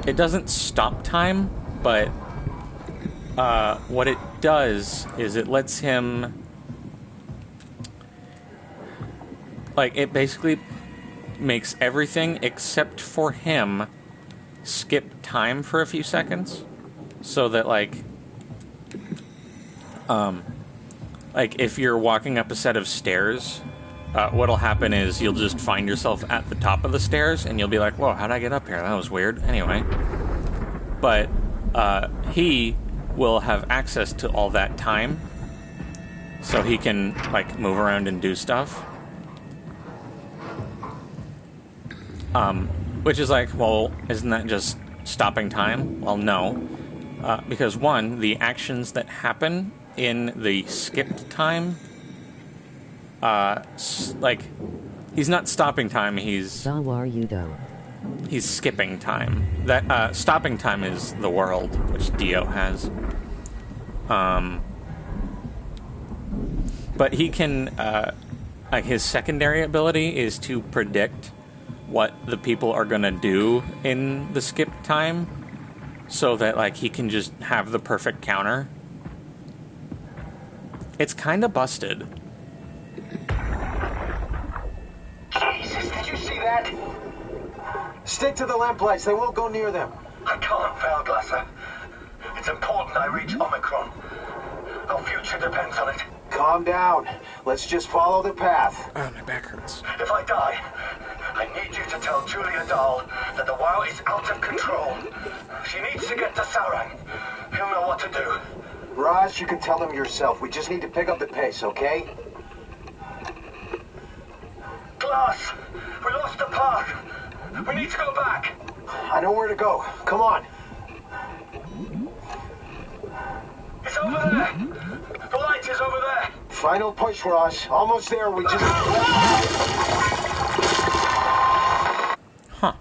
It doesn't stop time, but what it does is it lets him... Like, it basically makes everything except for him skip time for a few seconds, so that like if you're walking up a set of stairs, what'll happen is you'll just find yourself at the top of the stairs and you'll be like, whoa, how'd I get up here? That was weird. Anyway, but he will have access to all that time, so he can like move around and do stuff. Which is like, well, isn't that just stopping time? Well, no. Because one, the actions that happen in the skipped time, like, he's not stopping time, he's skipping time. That, stopping time is the world, which Dio has. But he can, like, his secondary ability is to predict what the people are gonna do in the skip time, so that like he can just have the perfect counter. It's kind of busted. Jesus, did you see that? Stick to the lamplights. They won't go near them. I can't, Valglasser. It's important I reach Omicron. Our future depends on it. Calm down. Let's just follow the path. Oh, my back hurts. If I die, I need you to tell Julia Dahl that the WoW is out of control. She needs to get to Sauron. He'll know what to do. Raj, you can tell him yourself. We just need to pick up the pace, okay? Glass! We lost the path! We need to go back! I know where to go. Come on. It's over there! The light is over there! Final push, Raj. Almost there. We just... Huh.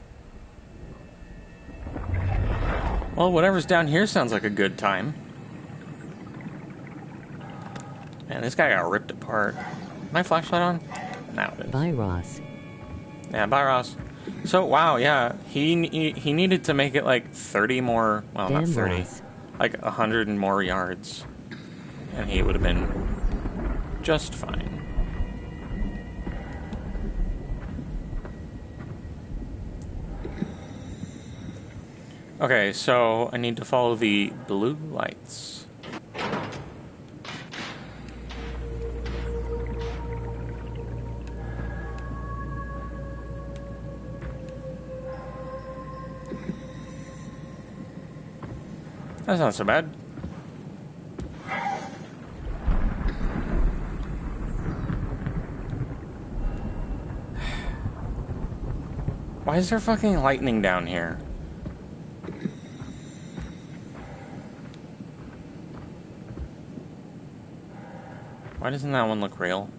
Well, whatever's down here sounds like a good time. Man, this guy got ripped apart. My flashlight on? Now it is. Bye, Ross. Yeah, bye, Ross. So, wow, yeah, he needed to make it like 30 more, well, Damn, not 30, Ross. like 100 and more yards. And he would have been just fine. Okay, so I need to follow the blue lights. That's not so bad. Why is there fucking lightning down here? Why doesn't that one look real?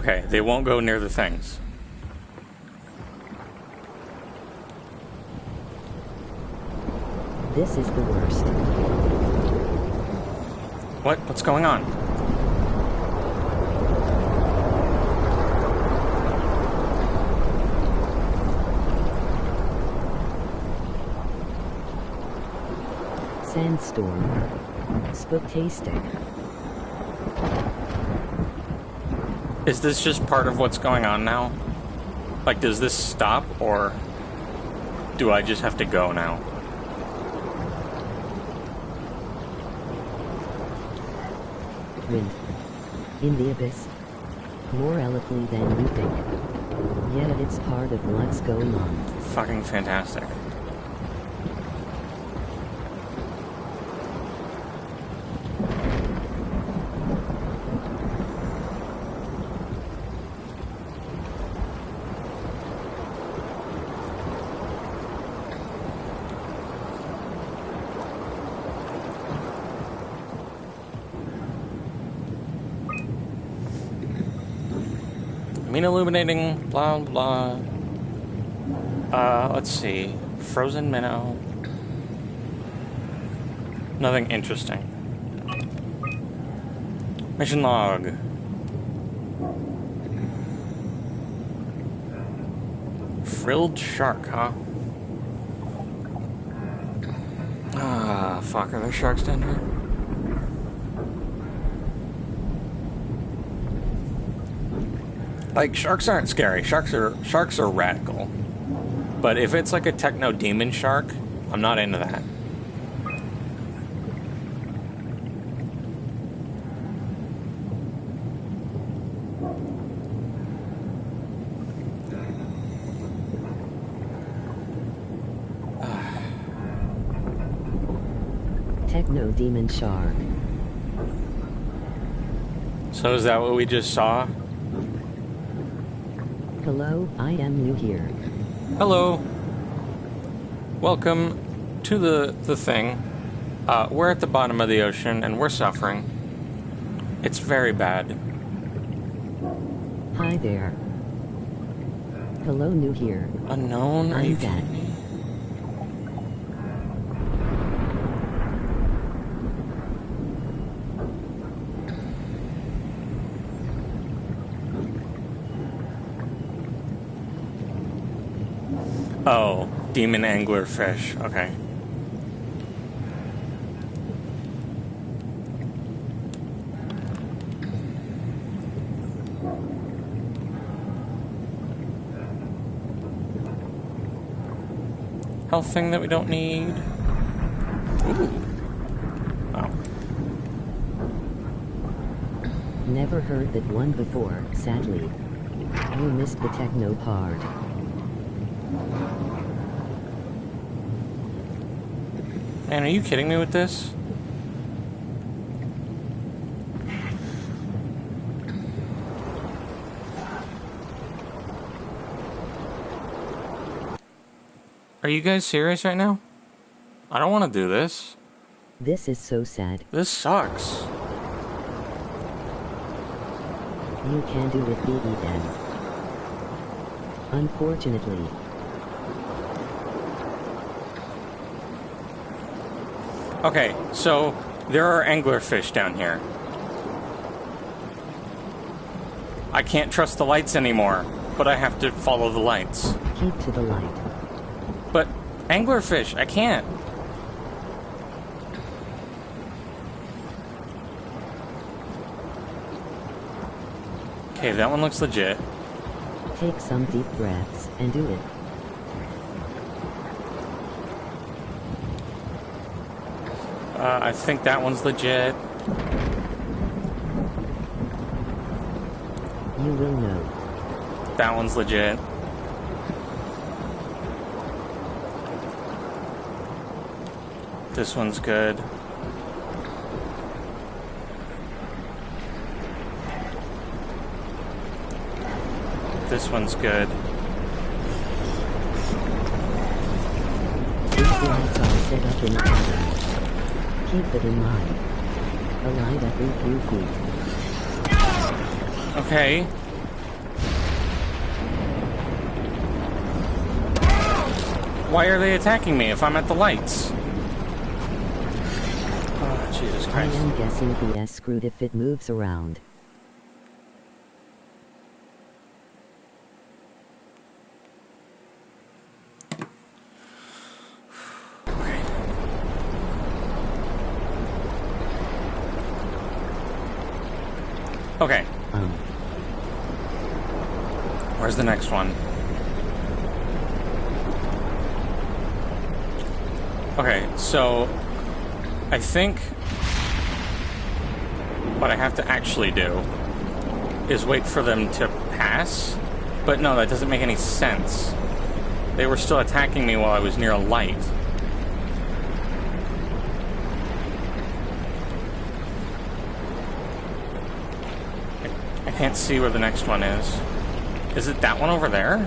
Okay, they won't go near the things. This is the worst. What? What's going on? Sandstorm. Spooktastic. Is this just part of what's going on now? Like, does this stop, or do I just have to go now? Wind. In the abyss. More eloquently than you think. Yet it's part of what's going on. Fucking fantastic. Mean illuminating, blah blah. Let's see. Frozen minnow. Nothing interesting. Mission log. Frilled shark, huh? Ah, fuck, are there sharks down here? Like, sharks aren't scary. Sharks are radical. But if it's like a techno demon shark, I'm not into that. Techno demon shark. So is that what we just saw? Hello, I am new here. Hello. Welcome to the thing. We're at the bottom of the ocean and we're suffering. It's very bad. Hi there. Hello, new here. Unknown? Are you dead. kidding me? Oh, demon angler fish. Okay. Health thing that we don't need. Ooh. Oh. Never heard that one before, sadly. You missed the techno part. Man, are you kidding me with this? Are you guys serious right now? I don't want to do this. This is so sad. This sucks. You can do it, baby, then. Unfortunately. Okay, so there are anglerfish down here. I can't trust the lights anymore, but I have to follow the lights. Keep to the light. But anglerfish, I can't. Okay, that one looks legit. Take some deep breaths and do it. I think that one's legit. You will know. That one's legit. This one's good. This one's good. These lights are set up in the pattern. Keep it in mind. A light every few feet. Okay. Why are they attacking me if I'm at the lights? Oh, Jesus I Christ. am guessing the S screwed if it moves around. Okay. Where's the next one? Okay, so I think what I have to actually do is wait for them to pass. But no, that doesn't make any sense. They were still attacking me while I was near a light. I can't see where the next one is. Is it that one over there?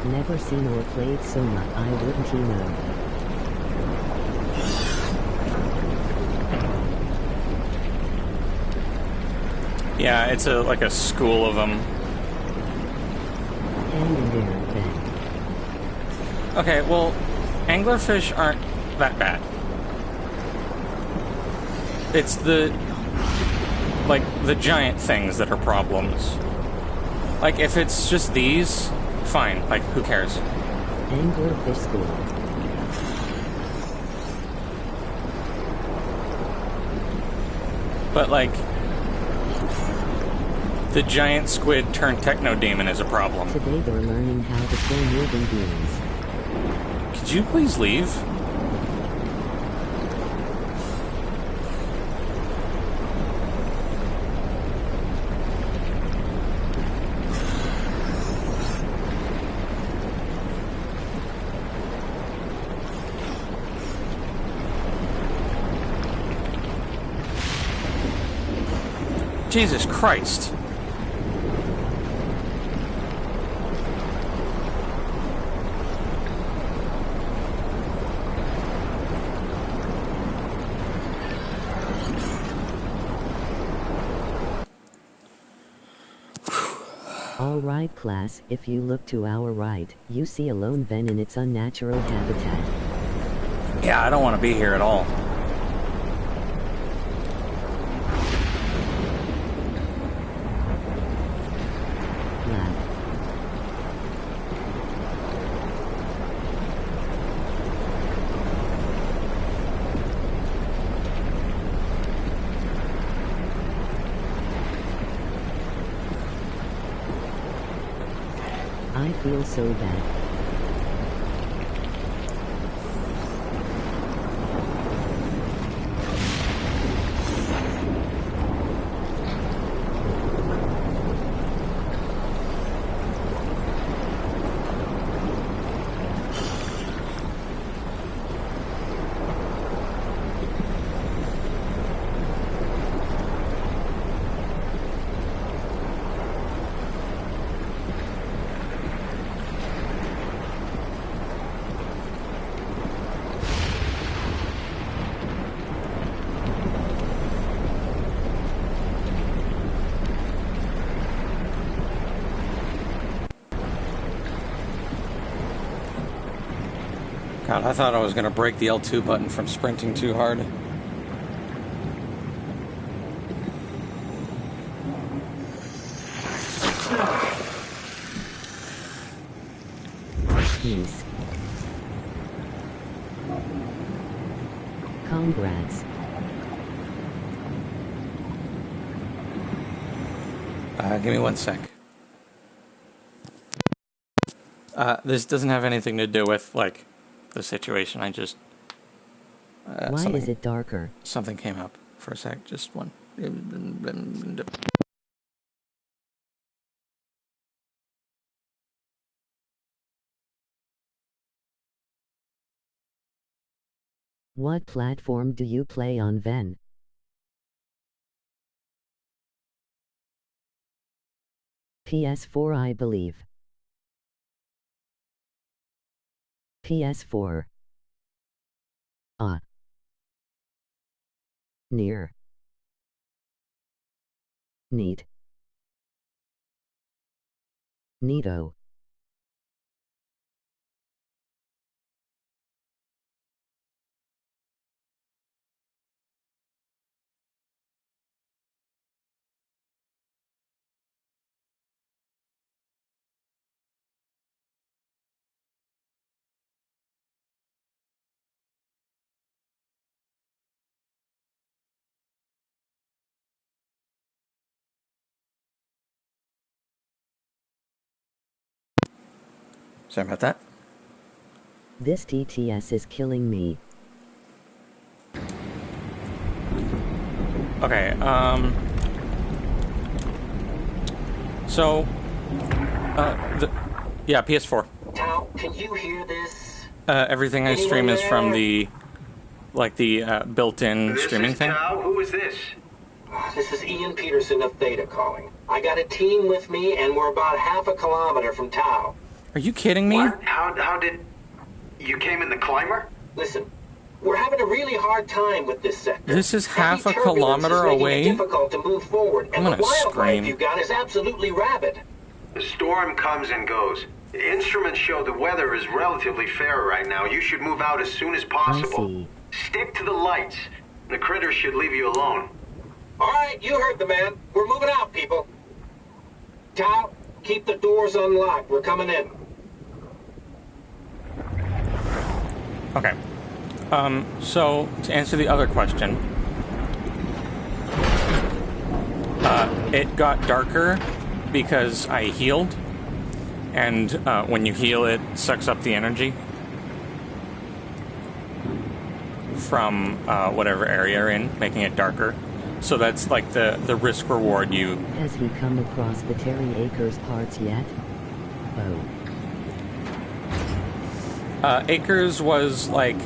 Never seen or played SOMA, I wouldn't know. Yeah, it's like a school of them. Hang in there, Ben. Okay, well, anglerfish aren't that bad. It's the giant things that are problems. Like, if it's just these, fine. Like, who cares? Anglerfish school. But, like, the giant squid turned techno demon is a problem. Today they're learning how to kill moving beings. Could you please leave? Jesus Christ. Alright class, if you look to our right, you see a lone ven in its unnatural habitat. Yeah, I don't want to be here at all. I feel so bad. God, I thought I was going to break the L2 button from sprinting too hard. Peace. Congrats. Give me 1 sec. This doesn't have anything to do with, like, the situation. I just... Why is it darker? Something came up for a sec. Just one. What platform do you play on, Ven? PS4, I believe. PS4. Ah. Near. Neat. Neato. Sorry about that. This TTS is killing me. Okay, so, yeah, PS4. Tao, can you hear this? Everything I stream is from the, built-in streaming thing. Tao, who is this? This is Ian Peterson of Theta calling. I got a team with me, and we're about half a kilometer from Tao. Are you kidding me? What? How did... You came in the climber? Listen, we're having a really hard time with this sector. This is half a kilometer away? It's difficult to move forward, and the wildlife you got is absolutely rabid. The storm comes and goes. The instruments show the weather is relatively fair right now. You should move out as soon as possible. Stick to the lights. The critters should leave you alone. All right, you heard the man. We're moving out, people. Tao, keep the doors unlocked. We're coming in. Okay. So, to answer the other question, it got darker because I healed, and when you heal, it sucks up the energy from whatever area you're in, making it darker. So that's like the risk reward you... Has he come across the Terry Akers parts yet? Oh. Akers was like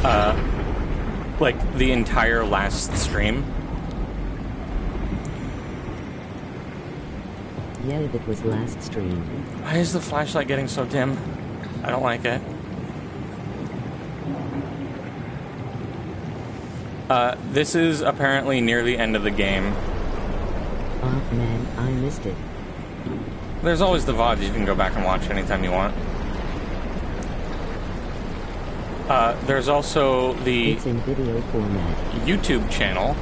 the entire last stream. Yeah, that was last stream. Why is the flashlight getting so dim? I don't like it. This is apparently near the end of the game. Oh man, I missed it. There's always the VODs you can go back and watch anytime you want. There's also the it's in video format. YouTube channel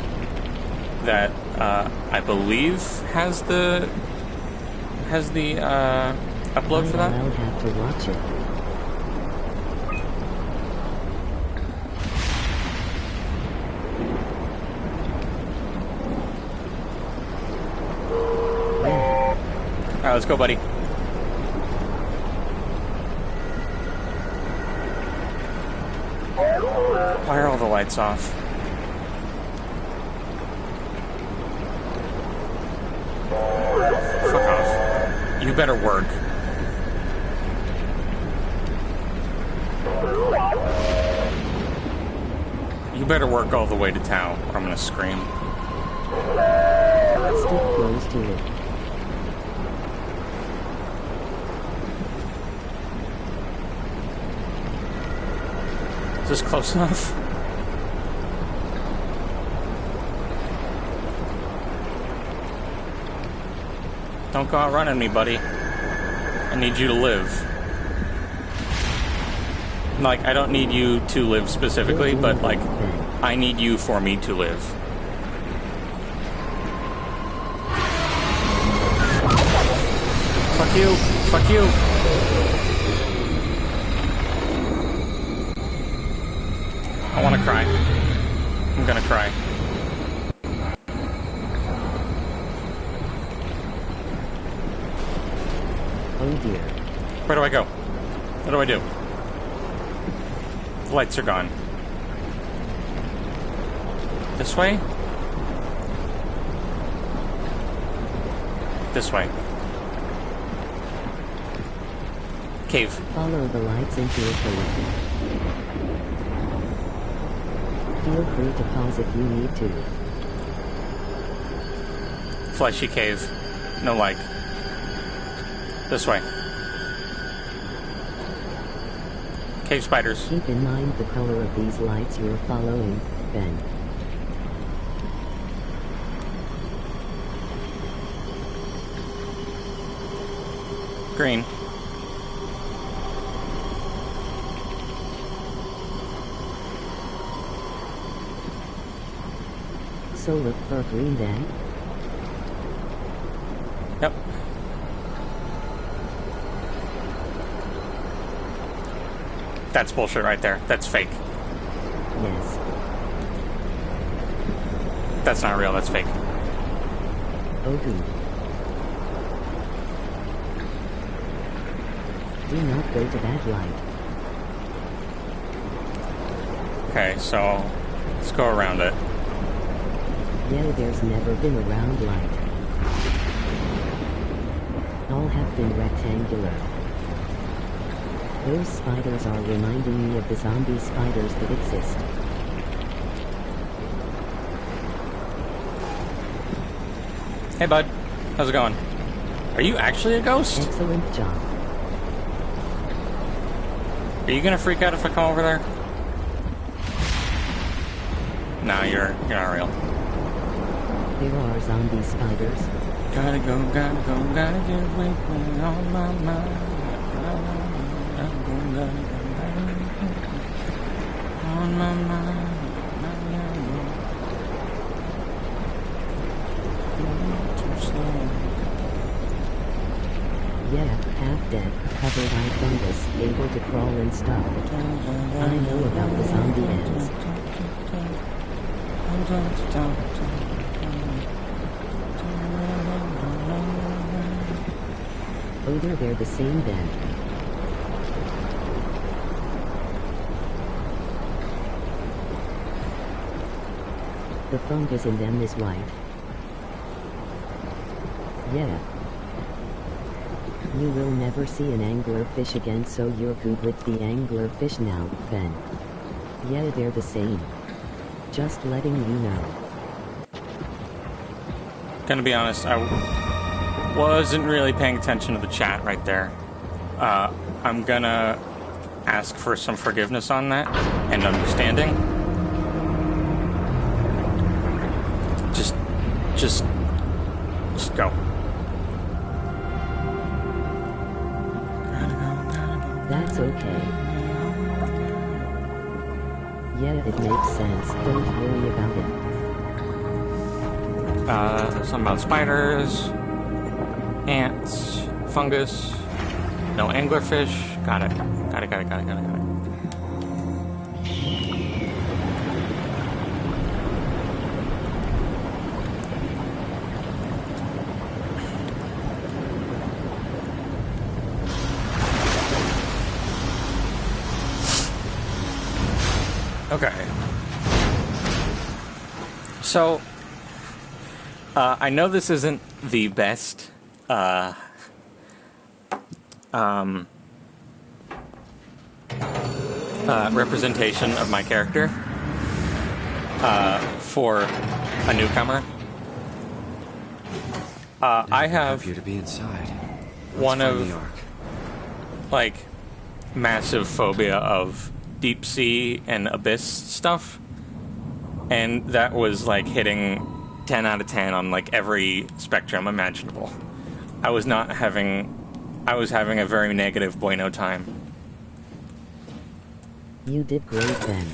that I believe has the upload for that. I'll have to watch it. Alright, let's go, buddy. Why are all the lights off? Fuck off. You better work. You better work all the way to town, or I'm gonna scream. Stick close to it. Is this close enough? Don't go out running me, buddy. I need you to live. Like, I don't need you to live specifically, but, like, I need you for me to live. Fuck you! Fuck you! I want to cry. I'm gonna cry. Oh dear. Where do I go? What do I do? The lights are gone. This way? This way. Cave. Follow the lights into a cave. Feel free to pause if you need to. Fleshy cave. No like. This way. Cave spiders. Keep in mind the color of these lights you're following, Ben. Green. So look for green then? Yep. That's bullshit right there. That's fake. Yes. That's not real, that's fake. Oh good. Do not go to that light. Okay, so let's go around it. Yeah, there's never been a round light. All have been rectangular. Those spiders are reminding me of the zombie spiders that exist. Hey bud, how's it going? Are you actually a ghost? Excellent job. Are you gonna freak out if I come over there? Nah, you're not real. There are zombie spiders. Gotta go, gotta get away from all my mind. On my mind. Too slow. Yeah, half dead, covered by fungus, able to crawl and stuff. I know about the zombie ants. Oh, they're the same then. The fungus in them is white. Yeah. You will never see an anglerfish again, so you're good with the anglerfish now, Ben. Yeah, they're the same. Just letting you know. Gonna be honest, I wasn't really paying attention to the chat right there. I'm gonna ask for some forgiveness on that and understanding. Just go. That's okay. Yeah, it makes sense. Don't worry about it. Something about spiders, ants, fungus, no anglerfish. Got it. Okay. So, I know this isn't the best representation of my character for a newcomer. I have you to be inside. one of like massive phobia of deep sea and abyss stuff, and that was like hitting 10 out of 10 on like every spectrum imaginable. I was having a very negative bueno time. You did great then.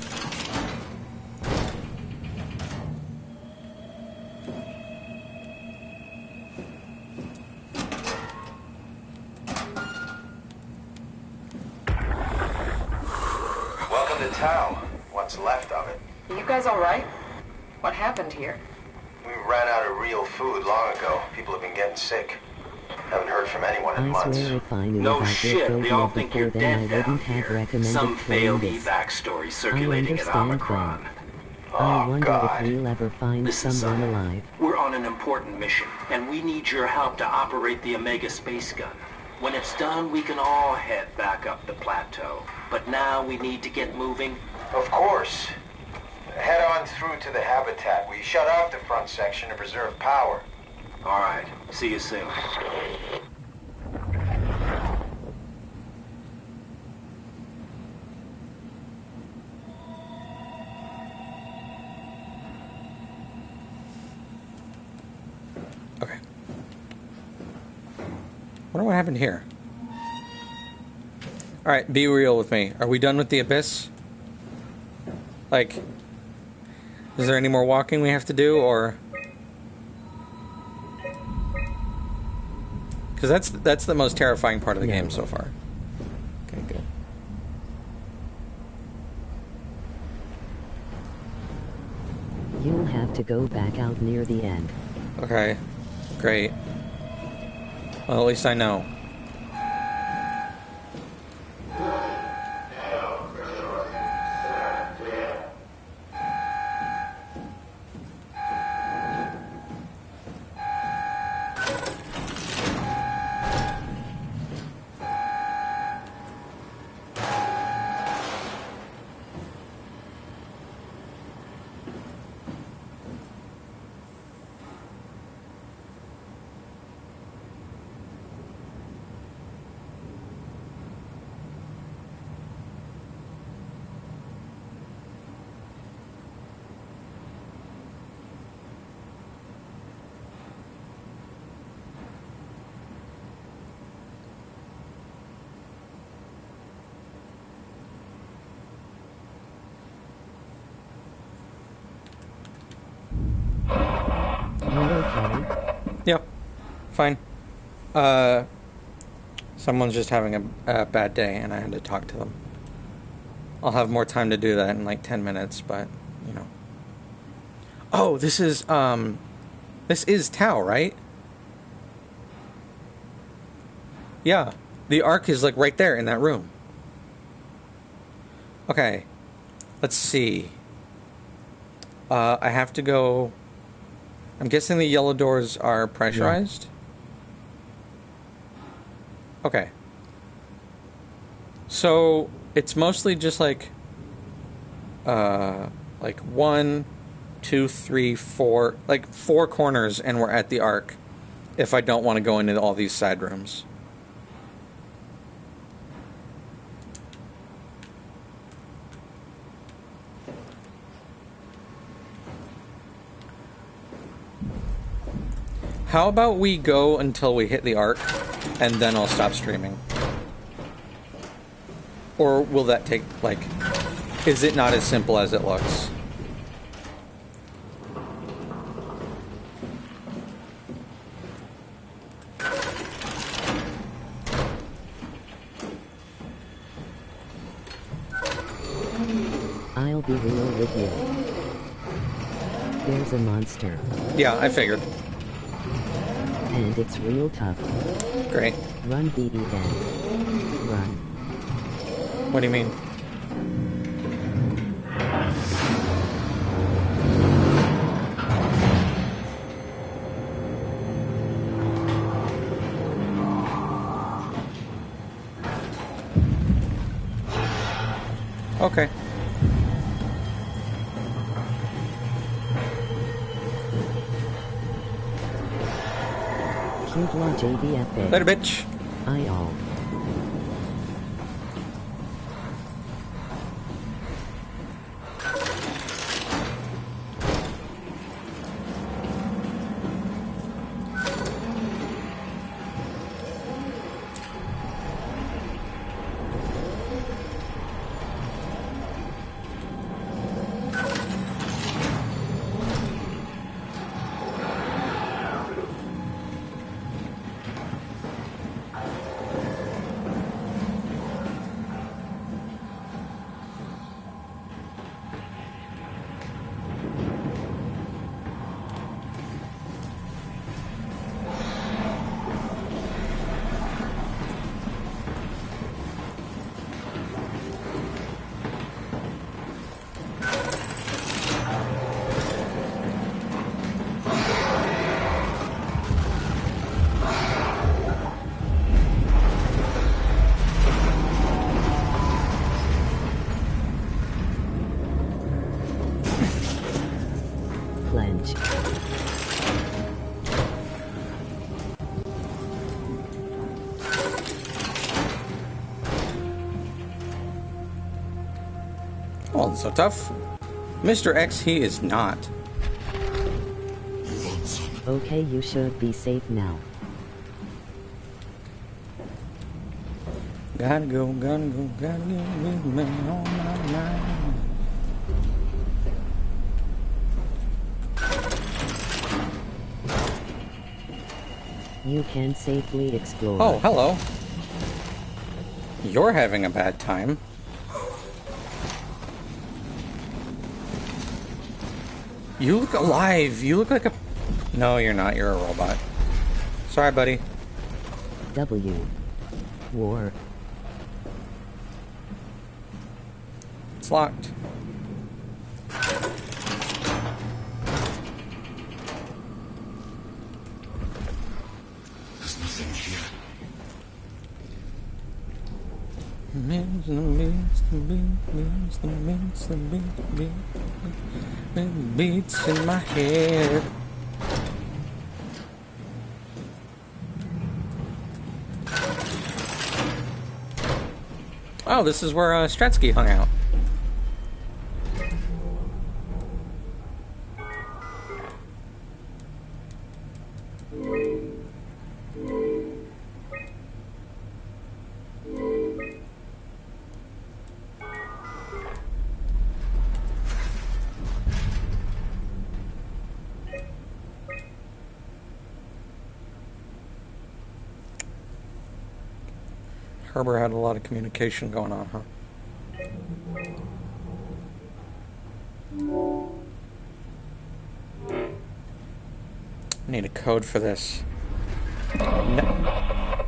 Welcome to town. What's left of it. You guys all right? What happened here? We ran out of real food long ago. People have been getting sick. Haven't heard from anyone in I months. swear if I knew No about shit, your they all phobia think you're before then, I dead down wouldn't have here. recommended Some playing failed this. evac story I circulating at understand Omicron. that. I wonder God. if we'll ever find Listen, someone son, alive. we're on an important mission, and we need your help to operate the Omega space gun. When it's done, we can all head back up the plateau. But now we need to get moving. Of course. head on through to the habitat. We shut off the front section to preserve power. All right. See you soon. Okay. Wonder what happened here. Alright, be real with me. Are we done with the abyss? Like, is there any more walking we have to do, or... Because that's the most terrifying part of the game so far. Okay, good. You'll have to go back out near the end. Okay, great. Well, at least I know. Yep, fine. Someone's just having a bad day, and I had to talk to them. I'll have more time to do that in like 10 minutes, but, you know. Oh, this is Tau, right? Yeah, the Ark is like right there in that room. Okay, let's see. I have to go... I'm guessing the yellow doors are pressurized? Yeah. Okay. So, it's mostly just like 1, 2, 3, 4, like 4 corners, and we're at the Ark if I don't want to go into all these side rooms. How about we go until we hit the Ark, and then I'll stop streaming? Or will that take, like... Is it not as simple as it looks? I'll be real with you. There's a monster. Yeah, I figured. And it's real tough. Great. Run, BB, then. Run. What do you mean? Okay. Later, bitch. I all. Wasn't so tough. Mr. X, he is not. Okay, you should be safe now. Gotta go, gotta go, gotta get with me on my mind. You can safely explore. Oh, hello. You're having a bad time. You look alive. You look like a... No, you're not. You're a robot. Sorry, buddy. W. War. It's locked. There's nothing here. Beats in my head. Oh, this is where Stratsky hung out. Herber had a lot of communication going on, huh? I need a code for this. No.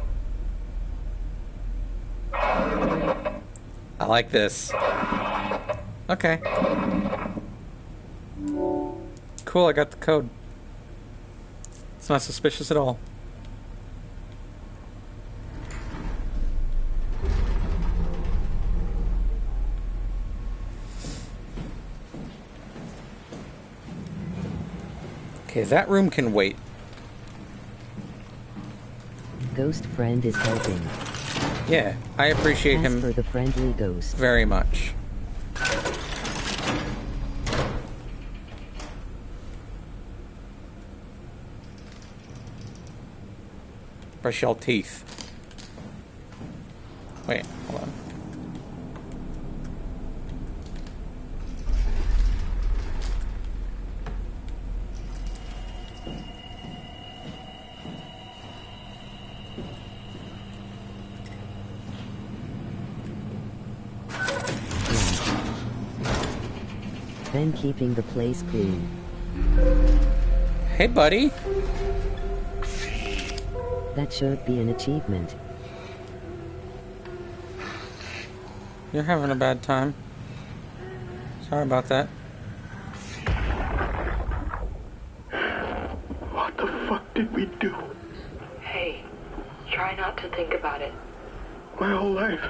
I like this. Okay. Cool, I got the code. It's not suspicious at all. Okay, that room can wait. Ghost friend is helping. Yeah, I appreciate him for the friendly ghost. very much. Brush your teeth. Wait, hold on. Then keeping the place clean. Hey, buddy. That should be an achievement. You're having a bad time. Sorry about that. What the fuck did we do? Hey, try not to think about it. My whole life,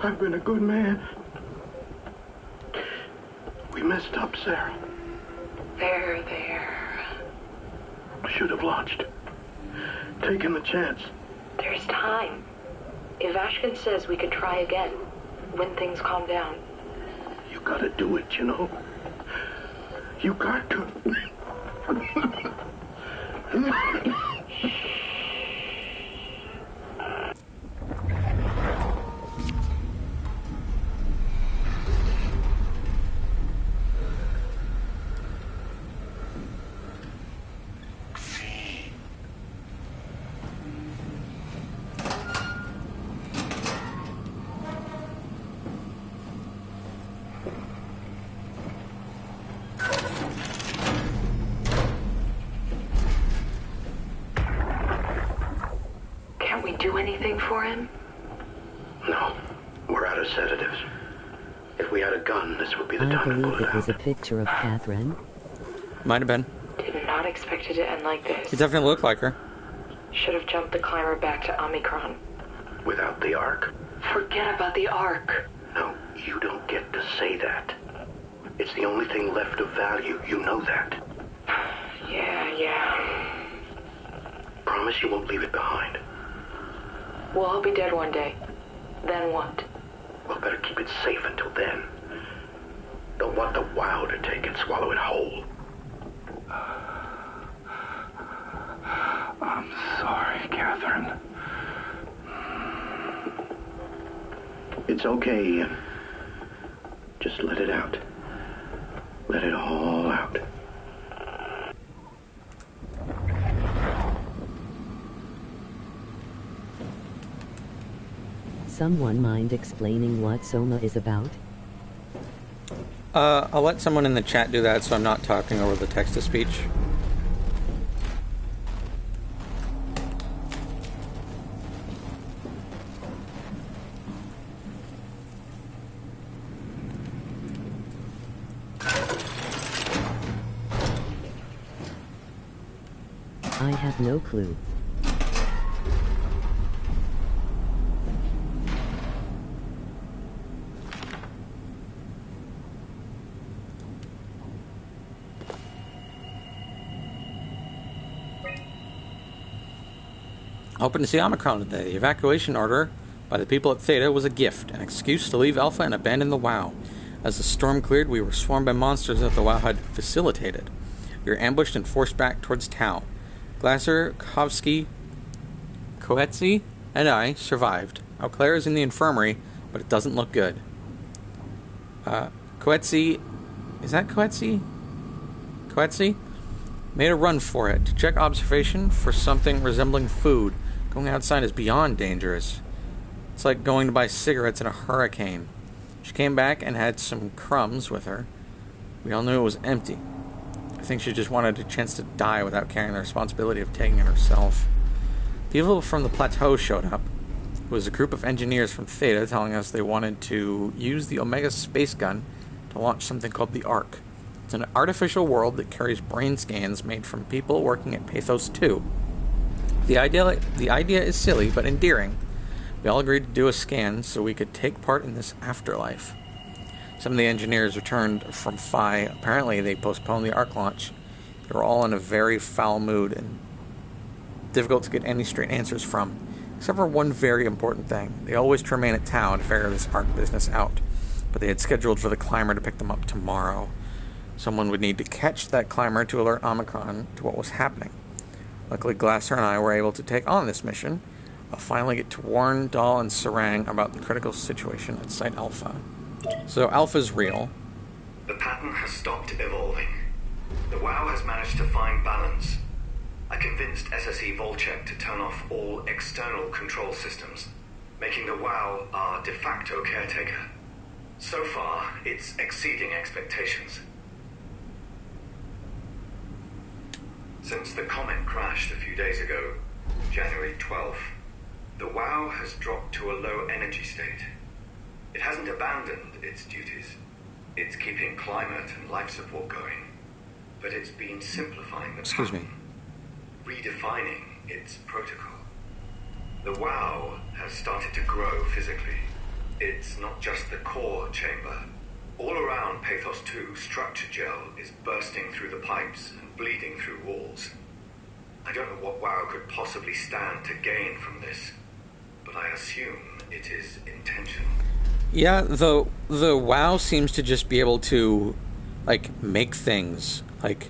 I've been a good man. We messed up, Sarah. There. Should have launched. Taken the chance. There's time. If Ashkin says we could try again, when things calm down. You gotta do it, you know. You got to. Do anything for him? No, we're out of sedatives. If we had a gun, this would be the I time to believe pull it it was out. a picture of Catherine. Might have been. Did not expect it to end like this. He definitely looked like her. Should have jumped the climber back to Omicron. Without the Ark? Forget about the Ark. No, you don't get to say that. It's the only thing left of value. You know that. Yeah. Promise you won't leave it behind. Well, I'll be dead one day. Then what? Well, better keep it safe until then. want the WoW to take and swallow it whole. I'm sorry, Catherine. It's okay, Ian. Just let it out. Let it all out. Someone mind explaining what SOMA is about? I'll let someone in the chat do that so I'm not talking over the text-to-speech. I have no clue. Hoping to see Omicron today. The evacuation order by the people at Theta was a gift, an excuse to leave Alpha and abandon the WoW. As the storm cleared, we were swarmed by monsters that the WoW had facilitated. We were ambushed and forced back towards Tau. Glasser, Kovsky, Coetzee, and I survived. Eau Claire is in the infirmary, but it doesn't look good. Coetzee... Is that Coetzee? Coetzee? Made a run for it, to check observation for something resembling food. Going outside is beyond dangerous. It's like going to buy cigarettes in a hurricane. She came back and had some crumbs with her. We all knew it was empty. I think she just wanted a chance to die without carrying the responsibility of taking it herself. People from the plateau showed up. It was a group of engineers from Theta telling us they wanted to use the Omega space gun to launch something called the Ark. It's an artificial world that carries brain scans made from people working at Pathos 2. The idea is silly but endearing. We all agreed to do a scan so we could take part in this afterlife. Some of the engineers returned from Phi. Apparently they postponed the Ark launch. They were all in a very foul mood and difficult to get any straight answers from, except for one very important thing. They all wished to remain at town to figure this Ark business out, but they had scheduled for the climber to pick them up tomorrow. Someone would need to catch that climber to alert Omicron to what was happening. Luckily, Glasser and I were able to take on this mission. I'll finally get to warn Dahl and Sarang about the critical situation at Site Alpha. So Alpha's real. The pattern has stopped evolving. The WoW has managed to find balance. I convinced SSE Volchek to turn off all external control systems, making the WoW our de facto caretaker. So far, it's exceeding expectations. Since the comet crashed a few days ago, January 12th, the WoW has dropped to a low energy state. It hasn't abandoned its duties. It's keeping climate and life support going. But it's been simplifying the pattern, redefining its protocol. The WoW has started to grow physically. It's not just the core chamber. All around Pathos 2, structure gel is bursting through the pipes and bleeding through walls. I don't know what WoW could possibly stand to gain from this, but I assume it is intentional. Yeah, the WoW seems to just be able to, make things. Like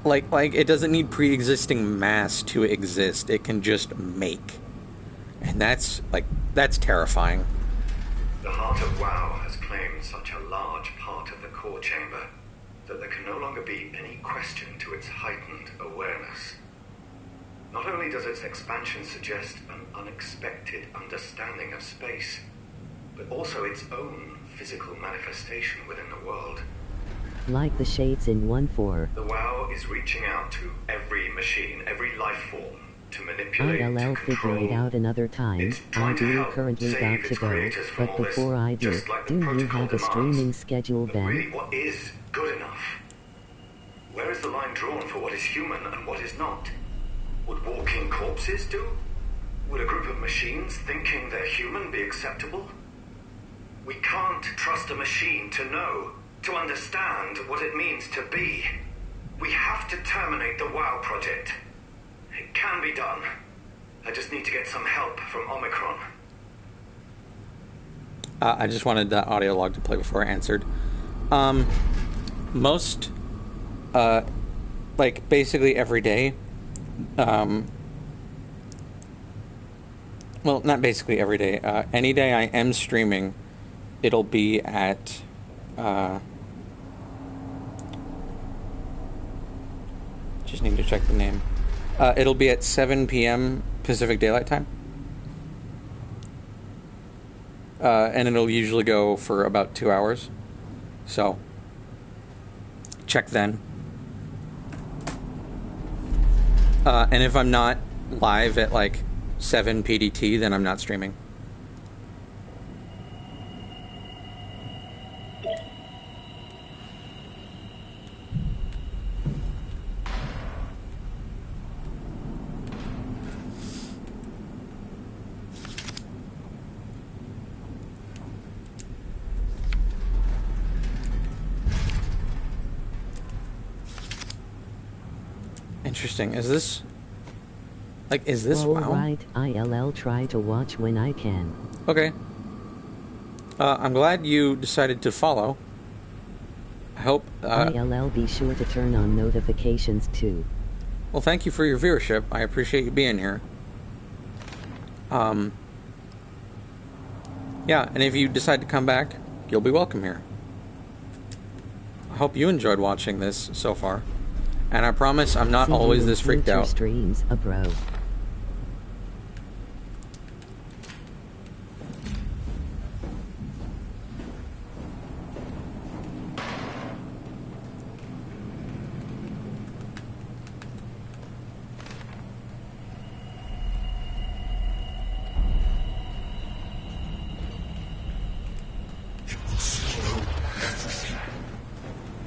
it doesn't need pre-existing mass to exist. It can just make. And that's terrifying. The heart of WoW has claimed such a large part of the core chamber that there can no longer be any question to its heightened awareness. Not only does its expansion suggest an unexpected understanding of space, but also its own physical manifestation within the world. Like the shades in 1.4. The WoW is reaching out to every machine, every life form, to manipulate, ILL to figure it out another time. I do currently got to go, but before I do, do you have a streaming schedule then? Really, what is good enough? Where is the line drawn for what is human and what is not? Would walking corpses do? Would a group of machines thinking they're human be acceptable? We can't trust a machine to know, to understand what it means to be. We have to terminate the WoW project. It can be done. I just need to get some help from Omicron. I just wanted the audio log to play before I answered. Most, like, basically every day, well, not basically every day, any day I am streaming, it'll be at, just need to check the name. It'll be at 7 p.m. Pacific Daylight Time. And it'll usually go for about 2 hours. So, check then. And if I'm not live at like 7 PDT, then I'm not streaming. Interesting. Is this All WoW? right, I'll try to watch when I can. Okay. I'm glad you decided to follow. I hope... I'll be sure to turn on notifications too. Well, thank you for your viewership. I appreciate you being here. Yeah, and if you decide to come back, you'll be welcome here. I hope you enjoyed watching this so far. And I promise I'm not See always you in this freaked future out. Streams, bro.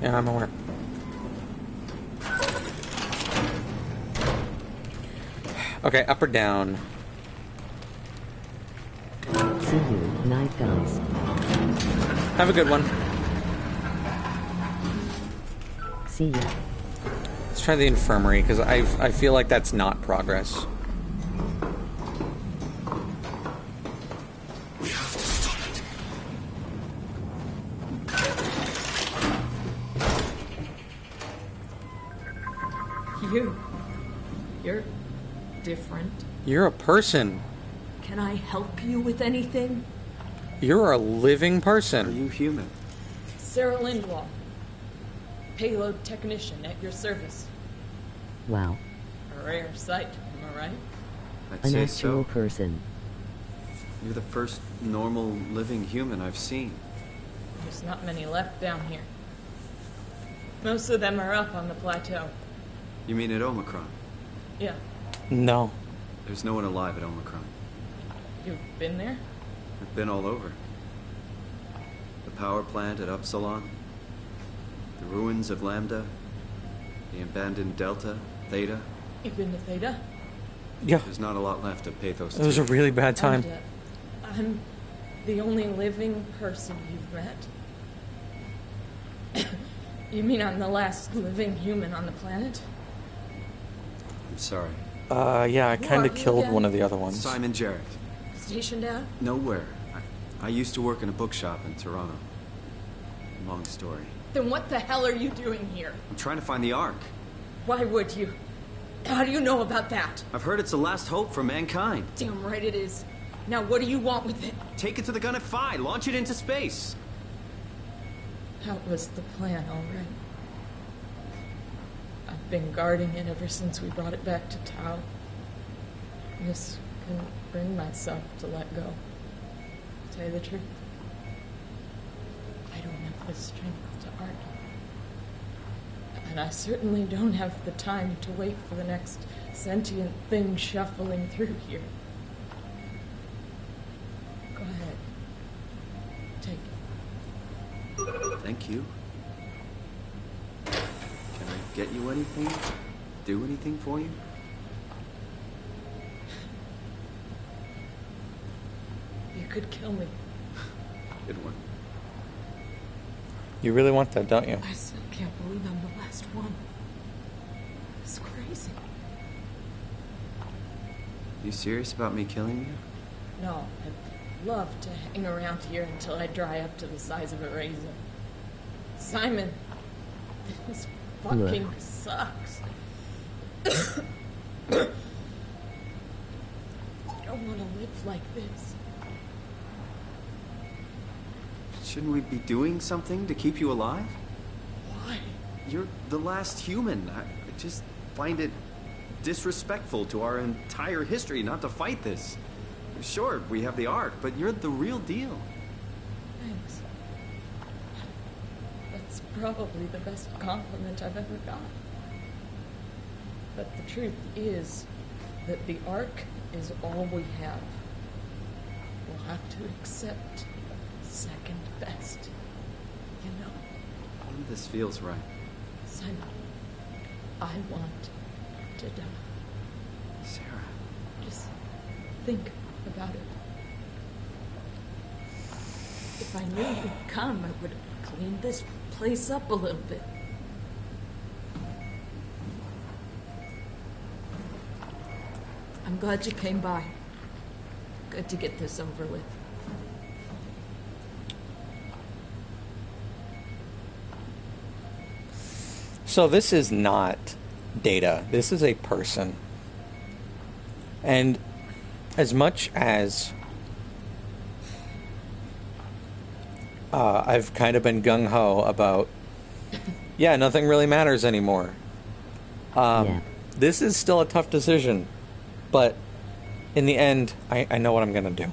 Yeah, I'm aware. Okay, up or down? See you, night guys. Have a good one. See ya. Let's try the infirmary, because I feel like that's not progress. You're different. You're a person. Can I help you with anything? You're a living person. Are you human? Sarah Lindwall, payload technician at your service. Wow. A rare sight, am I right? I'd An say actual so. person. You're the first normal living human I've seen. There's not many left down here. Most of them are up on the plateau. You mean at Omicron? Yeah. No. There's no one alive at Omicron. You've been there? I've been all over. The power plant at Upsilon, the ruins of Lambda, the abandoned Delta, Theta. You've been to Theta? Yeah. There's not a lot left of Pathos. It was a really bad time. And, I'm the only living person you've met? You mean I'm the last living human on the planet? I'm sorry. Yeah, I Who kind are of you killed again? one of the other ones. Simon Jarrett. Stationed out? Nowhere. I used to work in a bookshop in Toronto. Long story. Then what the hell are you doing here? I'm trying to find the Ark. Why would you? How do you know about that? I've heard it's the last hope for mankind. Damn right it is. Now what do you want with it? Take it to the Gun at Phi. Launch it into space. That was the plan, all right. I've been guarding it ever since we brought it back to Tau. Just couldn't bring myself to let go. To tell you the truth, I don't have the strength to argue. And I certainly don't have the time to wait for the next sentient thing shuffling through here. Go ahead. Take it. Thank you. Can I get you anything? Do anything for you? You could kill me. Good one. You really want that, don't you? I still can't believe I'm the last one. It's crazy. You serious about me killing you? No, I've love to hang around here until I dry up to the size of a raisin. Simon, this fucking sucks. I don't want to live like this. Shouldn't we be doing something to keep you alive? Why? You're the last human. I just find it disrespectful to our entire history not to fight this. Sure, we have the Ark, but you're the real deal. Thanks. That's probably the best compliment I've ever got. But the truth is that the Ark is all we have. We'll have to accept second best. You know? None of this feels right. Simon, I want to die. Sarah. Just think about it. If I knew you'd come, I would have cleaned this place up a little bit. I'm glad you came by. Good to get this over with. So this is not Data. This is a person. And as much as I've kind of been gung-ho about, yeah, nothing really matters anymore. This is still a tough decision. But in the end, I know what I'm going to do.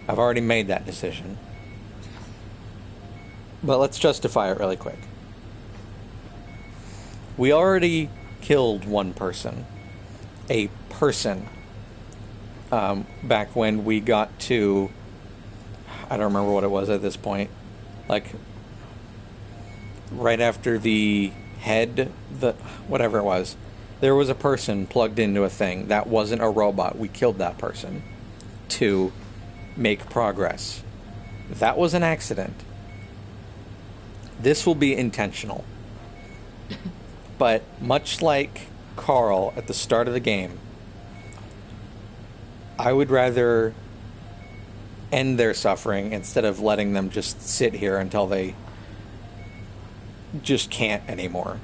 I've already made that decision. But let's justify it really quick. We already killed one person. A person. Back when we got to... I don't remember what it was at this point. Like, right after the head... whatever it was. There was a person plugged into a thing. That wasn't a robot. We killed that person. To make progress. That was an accident. This will be intentional. But much like Carl at the start of the game, I would rather end their suffering instead of letting them just sit here until they just can't anymore.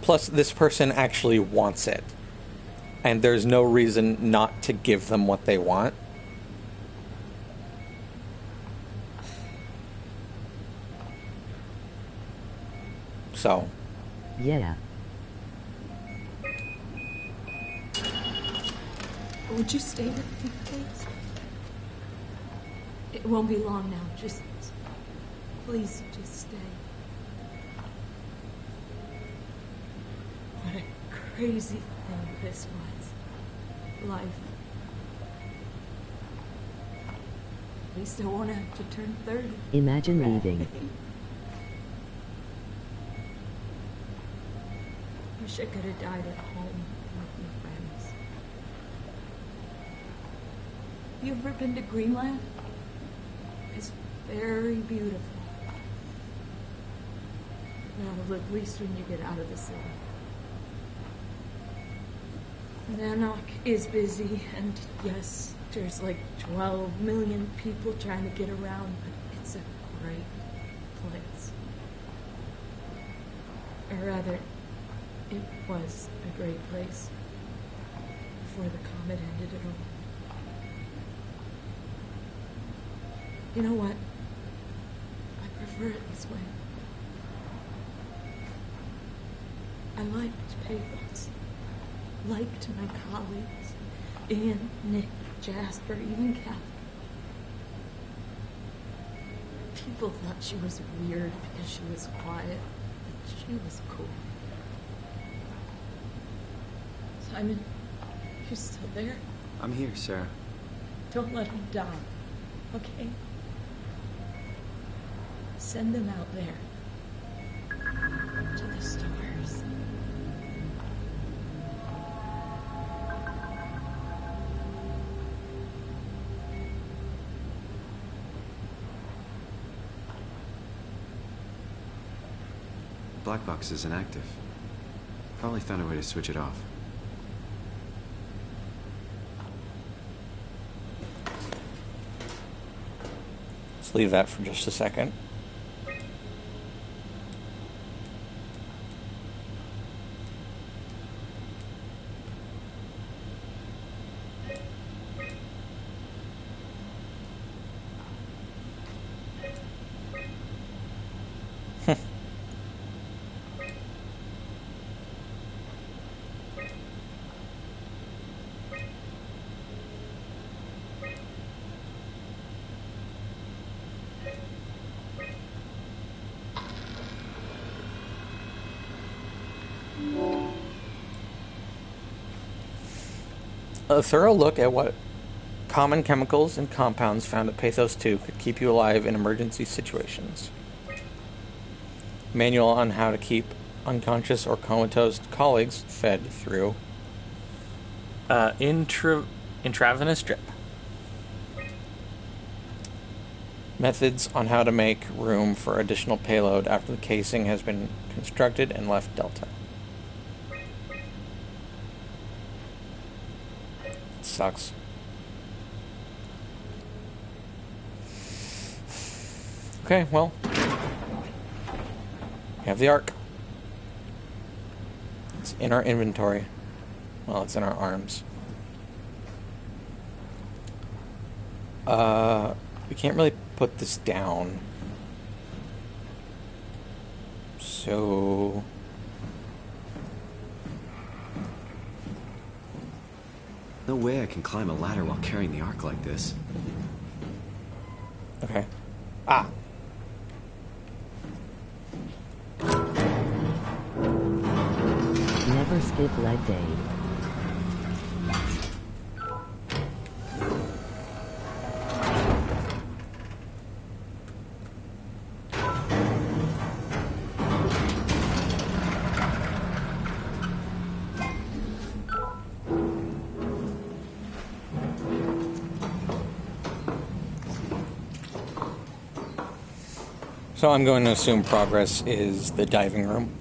Plus, this person actually wants it. And there's no reason not to give them what they want. So. Yeah. Would you stay with me, please? It won't be long now. Just... please, just stay. What a crazy thing this was. Life. At least I won't have to turn 30. Imagine leaving. Wish I could have died at home with my friends. You ever been to Greenland? It's very beautiful. Well, at least when you get out of the city. Nanook is busy, and yes, there's like 12 million people trying to get around, but it's a great place. Or rather, it was a great place before the comet ended it all. You know what? I prefer it this way. I liked Pathos. Liked my colleagues. Ian, Nick, Jasper, even Kathy. People thought she was weird because she was quiet, but she was cool. Simon, you're still there? I'm here, Sarah. Don't let him die, okay? Send them out there. To the stars. The black box is inactive. Probably found a way to switch it off. Let's leave that for just a second. A thorough look at what common chemicals and compounds found at Pathos 2 could keep you alive in emergency situations. Manual on how to keep unconscious or comatose colleagues fed through intravenous drip. Methods on how to make room for additional payload after the casing has been constructed and left delta. Sucks. Okay, well, we have the Ark. It's in our inventory. Well, it's in our arms. We can't really put this down. So... No way I can climb a ladder while carrying the Ark like this. Okay. Ah! Never skip leg day. So I'm going to assume progress is the diving room.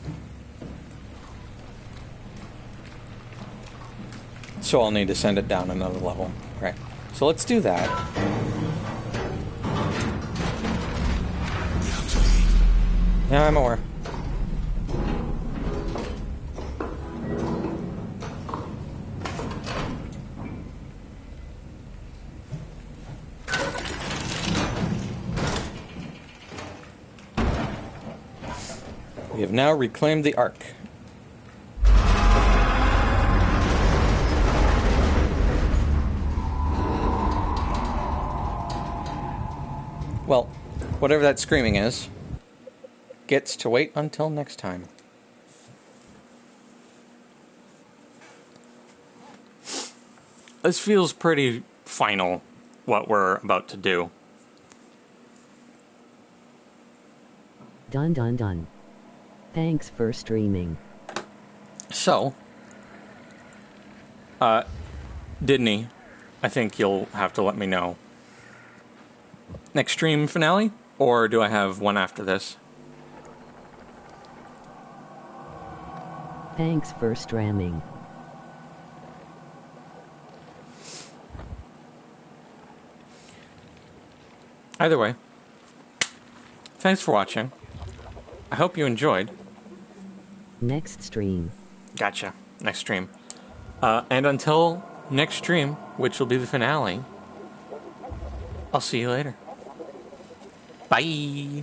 So I'll need to send it down another level. Right. So let's do that. Yeah, I'm aware. We have now reclaimed the Ark. Well, whatever that screaming is, gets to wait until next time. This feels pretty final, what we're about to do. Done, done, done. Thanks for streaming. So, Didney, I think you'll have to let me know. Next stream finale? Or do I have one after this? Thanks for streaming. Either way, thanks for watching. I hope you enjoyed. Next stream. Gotcha. Next stream. And until next stream, which will be the finale, I'll see you later. Bye.